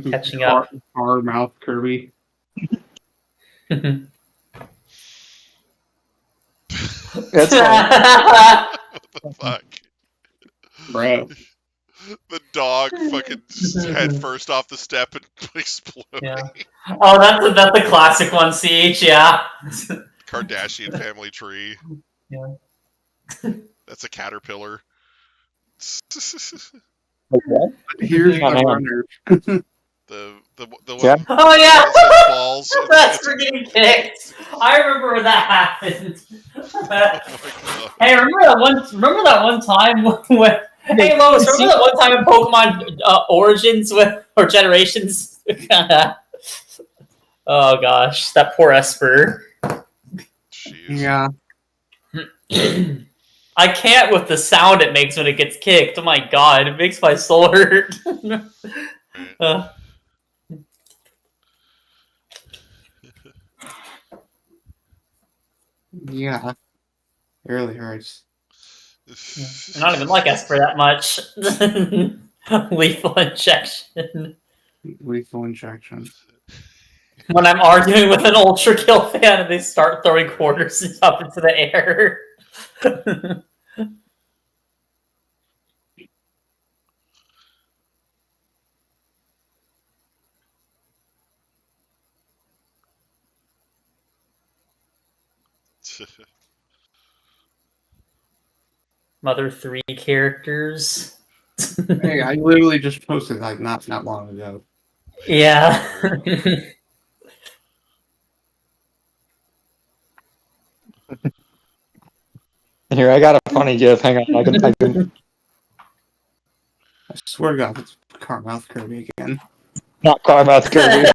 Catching up. Our mouth, Kirby. That's funny. What the fuck? Bro. The dog fucking head first off the step and exploding. Yeah. Oh, that's a classic one, CH, yeah. Kardashian family tree. Yeah. That's a caterpillar. Here's my runner. The one Yeah. Oh yeah, that says balls. that's for getting kicked. I remember when that happened. Oh my god. Hey, remember that one time when? Hey Lois, remember that one time in Pokemon Origins or Generations? Oh gosh, that poor Esper. Jeez. Yeah. I can't with the sound it makes when it gets kicked. Oh my god, it makes my soul hurt. uh, Yeah. It really hurts. I don't even like Esper that much. Lethal injection. Lethal injection. When I'm arguing with an Ultra Kill fan and they start throwing quarters up into the air. Mother 3 characters. Hey, I literally just posted like not long ago. Yeah. Here, I got a funny gif. Hang on, I can. I swear to God, it's Carmouth Kirby again. Not Carmouth Kirby.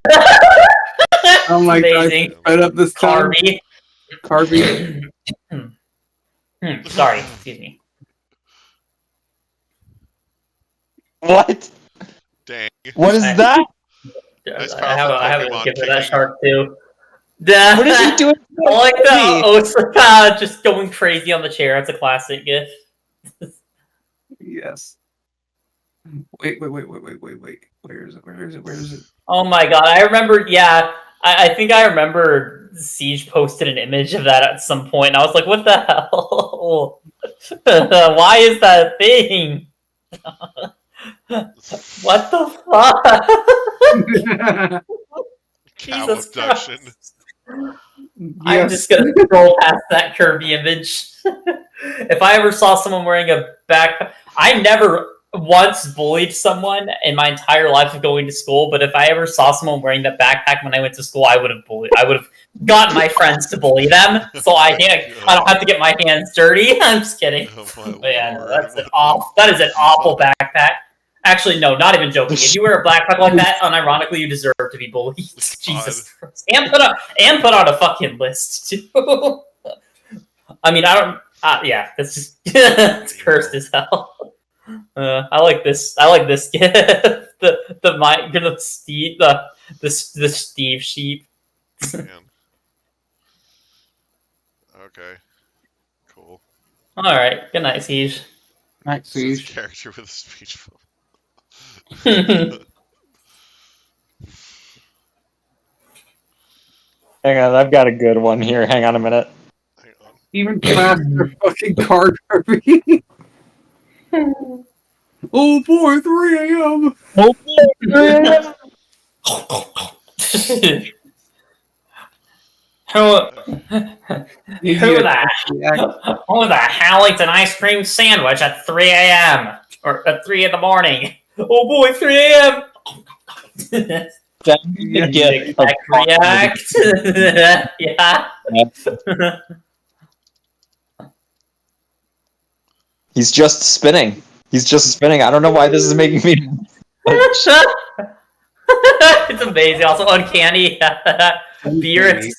Oh my Amazing. God! Right up this time. Carby. Carby. Sorry, excuse me. What? Dang. What is that? Nice I have a Pokemon gift for that kicking. shark too. What is he doing? I like that. Osaka just going crazy on the chair. That's a classic gift. Yes. Wait. Where is it? Oh my god, I remember. Yeah, I think I remember Siege posted an image of that at some point, and I was like, "What the hell? Why is that a thing? What the fuck?" Cow Jesus abduction. Christ. I'm just gonna scroll past that Kirby image. If I ever saw someone wearing a backpack, I never once bullied someone in my entire life of going to school. But if I ever saw someone wearing that backpack when I went to school, I would have bullied. I would have gotten my friends to bully them, so I don't have to get my hands dirty. I'm just kidding. Oh, But yeah, no, that is an awful backpack. Actually, no, not even joking. If you wear a backpack like that, unironically, you deserve to be bullied. Jesus Christ. And put on a fucking list too. I mean, I don't. Yeah, that's just it's cursed as hell. I like this. I like this gift. the Steve the Steve sheep. Man. Okay. Cool. All right. Good night, Siege. Night, So it's a Siege. character with a speech bubble. Hang on, I've got a good one here. Hang on a minute. Hang on. Even faster fucking car Kirby. Oh boy, 3 a.m. Who the hell eats an ice cream sandwich at 3 a.m. or at 3 in the morning? Oh boy, 3 a.m. Get React. Yeah. He's just spinning. I don't know why this is making me. It's amazing. Also uncanny. Beerus.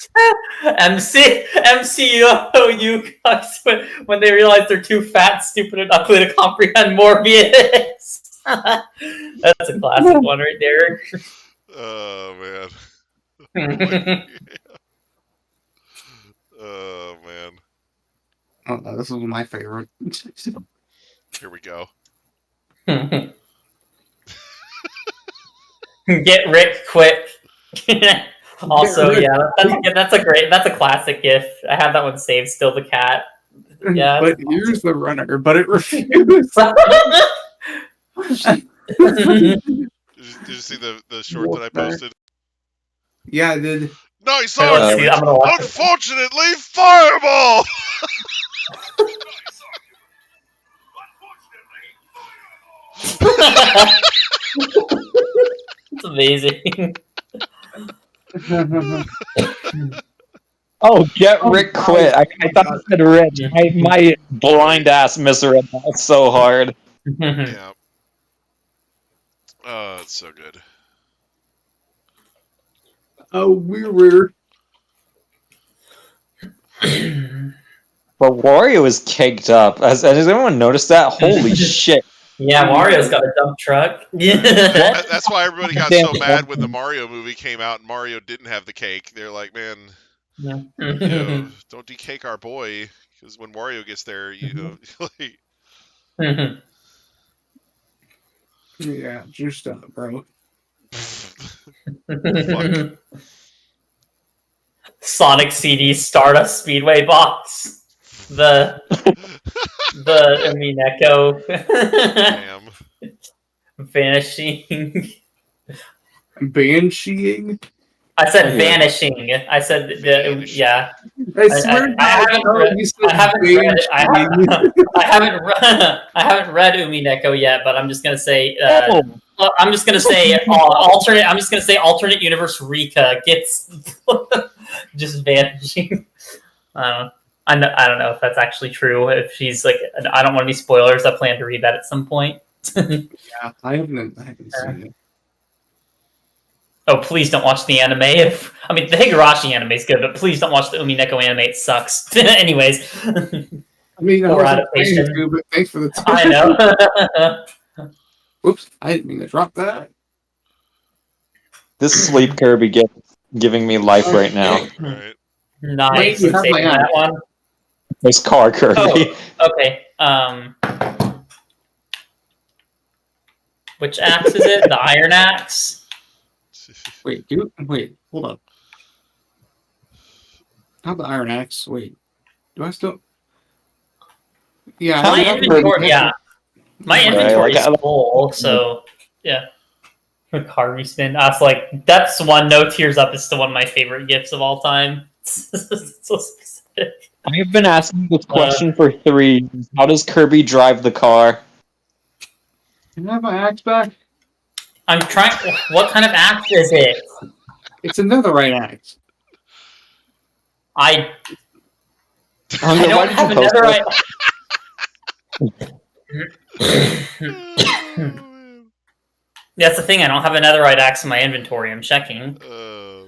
MCU guys when they realize they're too fat, stupid, and ugly to comprehend Morbius. That's a classic one right there. Oh man. Oh man. Oh no, this is my favorite. Here we go. Get Rick quick. Also, yeah, that's a classic GIF. I have that one saved still. The cat. Yeah. But here's the runner, but it refused. Did you see the short that I posted? Yeah, I did. Nice Let's argument. see, I'm gonna watch it. Unfortunately, fireball. It's amazing. Oh, get Rick quit. I thought I said Rich. My blind ass misread that so hard. Yeah. Oh, it's so good. Oh, weird. But Wario is caked up. Has anyone noticed that? Holy shit. Yeah, Mario's got a dump truck. Yeah. That's why everybody got so mad when the Mario movie came out and Mario didn't have the cake. They're like, man, you know, don't decake our boy, because when Wario gets there, you know, like, Yeah, juiced up, bro. fuck. Sonic CD Stardust Speedway box. The Echo Damn. vanishing. Bansheeing? I said vanishing. I said yeah. I swear I haven't read. I haven't read Umineko yet, but I'm just gonna say. I'm just gonna say alternate. I'm just gonna say alternate universe. Rika gets just vanishing. I don't know if that's actually true. If she's like, I don't want any spoilers. I plan to read that at some point. Yeah, I haven't seen it. Oh, please don't watch the anime. The Higurashi anime is good, but please don't watch the Umineko anime. It sucks. Anyways. I mean, Poor adaptation. but thanks for the tip. I know. Whoops, I didn't mean to drop that. This Sleep Kirby giving me life right now. Right. Nice. Wait, you have Taking my that one. There's Car Kirby. Oh, okay. Which axe is it? The iron axe? Wait, hold up. How the iron axe? Wait, do I still? Yeah, My inventory. Yeah, my inventory is Right, full. So yeah, Harvey spin. I was like, that's one. No tears up is still one of my favorite gifts of all time. So specific. I have been asking this question for 3 years. How does Kirby drive the car? Can I have my axe back? I'm trying. What kind of axe is it? It's another right axe. I Why don't did have you post another. That's the thing. I don't have another right axe in my inventory. I'm checking. I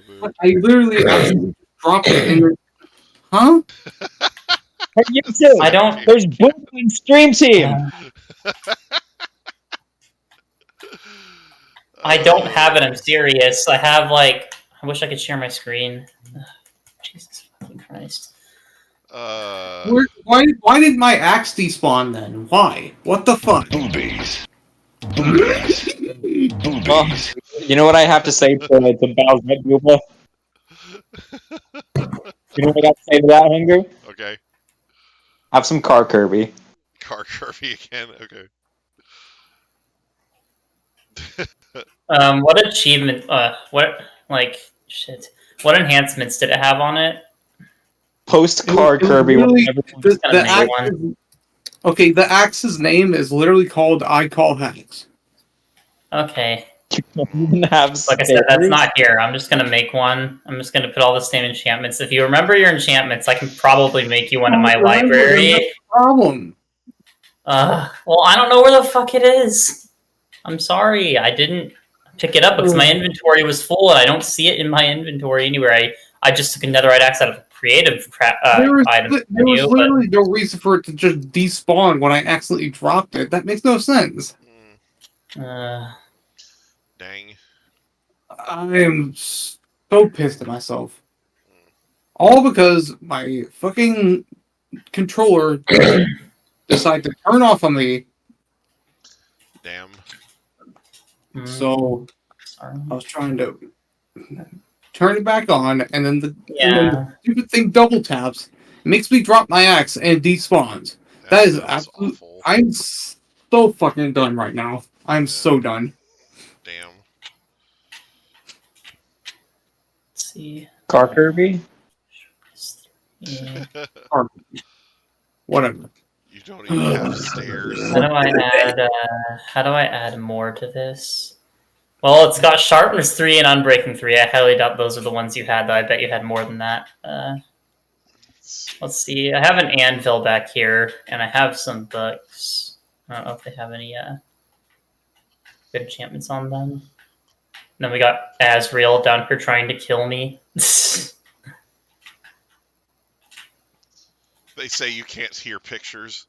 literally actually dropped it in your... Huh? I don't. There's Boom and Stream Team. I don't have it. I'm serious. I have I wish I could share my screen. Jesus fucking Christ. Why did my axe despawn then? Why? What the fuck? Boobies. Well, you know what I have to say to Bowser Gooba? You know what I got to say to that, Hunger? Okay. Have some Car Kirby. Car Kirby again? Okay. What achievement? What What enhancements did it have on it? Post Car It was Kirby. really- whenever- the axe's name is literally called I Call Hacks. Okay. have Like I said, that's not here. I'm just gonna make one. I'm just gonna put all the same enchantments. If you remember your enchantments, I can probably make you one in my library. Problem. Well, I don't know where the fuck it is. I'm sorry, I didn't pick it up because my inventory was full and I don't see it in my inventory anywhere. I just took another right axe out of a creative item. There was literally no reason for it to just despawn when I accidentally dropped it. That makes no sense. Dang. I am so pissed at myself. All because my fucking controller decided to turn off on me. Damn. So I was trying to turn it back on, and then the stupid thing double taps, makes me drop my axe, and despawns. That is absolutely awful. I'm so fucking done right now. I'm so done. Damn. Let's see. Car Kirby? Yeah. Whatever. You don't even have stairs. How do I add more to this? Well, it's got Sharpness 3 and Unbreaking 3. I highly doubt those are the ones you had, though. I bet you had more than that. Let's see. I have an Anvil back here, and I have some books. I don't know if they have any good enchantments on them. Then we got Asriel down here trying to kill me. They say you can't hear pictures.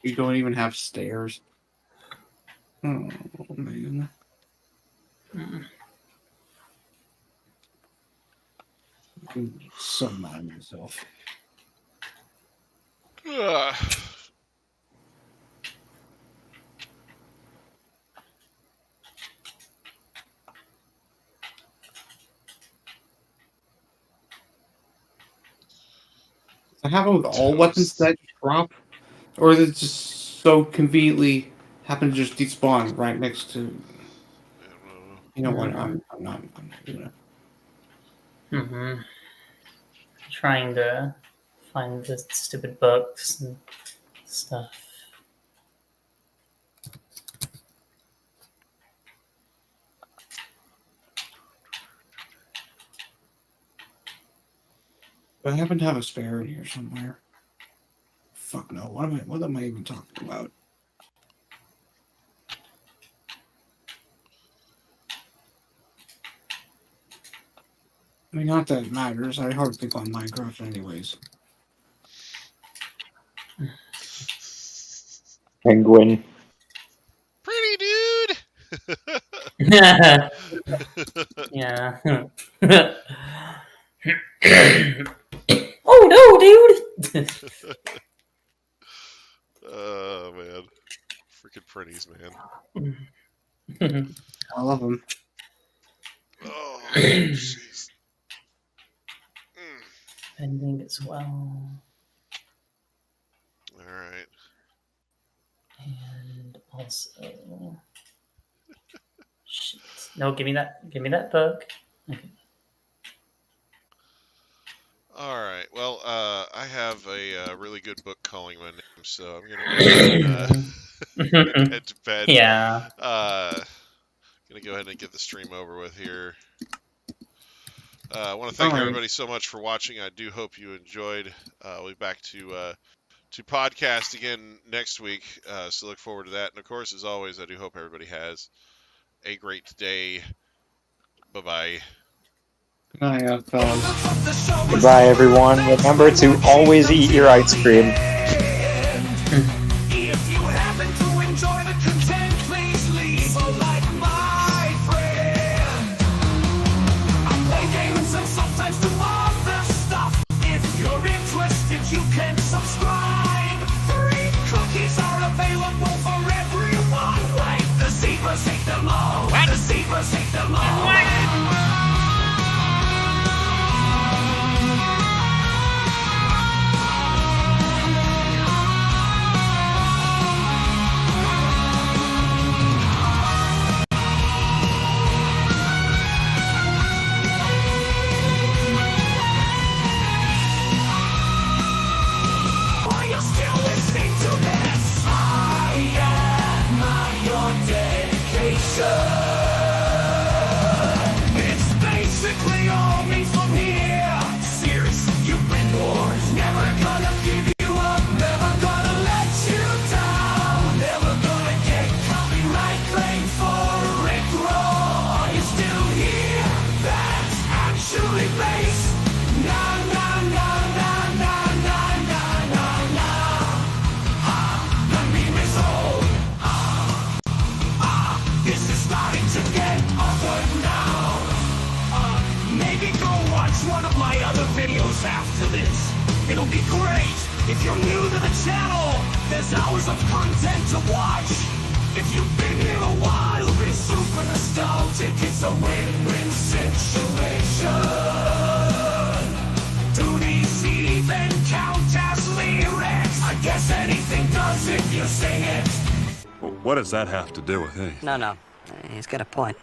You don't even have stairs. Oh, man. I'm so mad at myself. I have it with all weapons that drop, or is it just so conveniently happen to just despawn right next to? You know what? I'm not doing it. Trying to find the stupid books and stuff. I happen to have a spare in here somewhere. Fuck no. What am I even talking about? I mean, not that it matters. I hardly think on Minecraft anyways. Penguin. Pretty dude. Yeah. Oh no, dude! Oh man, freaking pretties, I love them. Oh, jeez. Pending as well. All right. And also, shit. No, give me that book. Okay. All right. Well, I have a really good book calling my name, so I'm gonna head to bed. Yeah. Gonna go ahead and get the stream over with here. I want to thank everybody so much for watching. I do hope you enjoyed. We'll be back to podcast again next week, so look forward to that. And of course, as always, I do hope everybody has a great day. Bye-bye. Goodbye, everyone. Remember to always eat your ice cream. If you happen to enjoy the content, please leave a like, my friend. I play games and sometimes do other stuff. If you're interested, you can subscribe. 3 cookies are available for everyone. Like the zebras hate them all. The zebras hate them all. Are you still listening to this? I admire your dedication. It's basically all me from here. Seriously, you've been warned. Never gonna give you up. Never gonna let you down. Never gonna get copyright claim for Rick Roll. Are you still here? That's actually bass. No, no, no, no, no, no, no, no, no. The meme is old. This is starting to get awkward now. Maybe go watch one of my other videos after this. It'll be great. If you're new to the channel, there's hours of content to watch. If you've been here a while, been super nostalgic, it's a win-win situation. Do these even count as lyrics? I guess anything does if you sing it. What does that have to do with anything? No, he's got a point.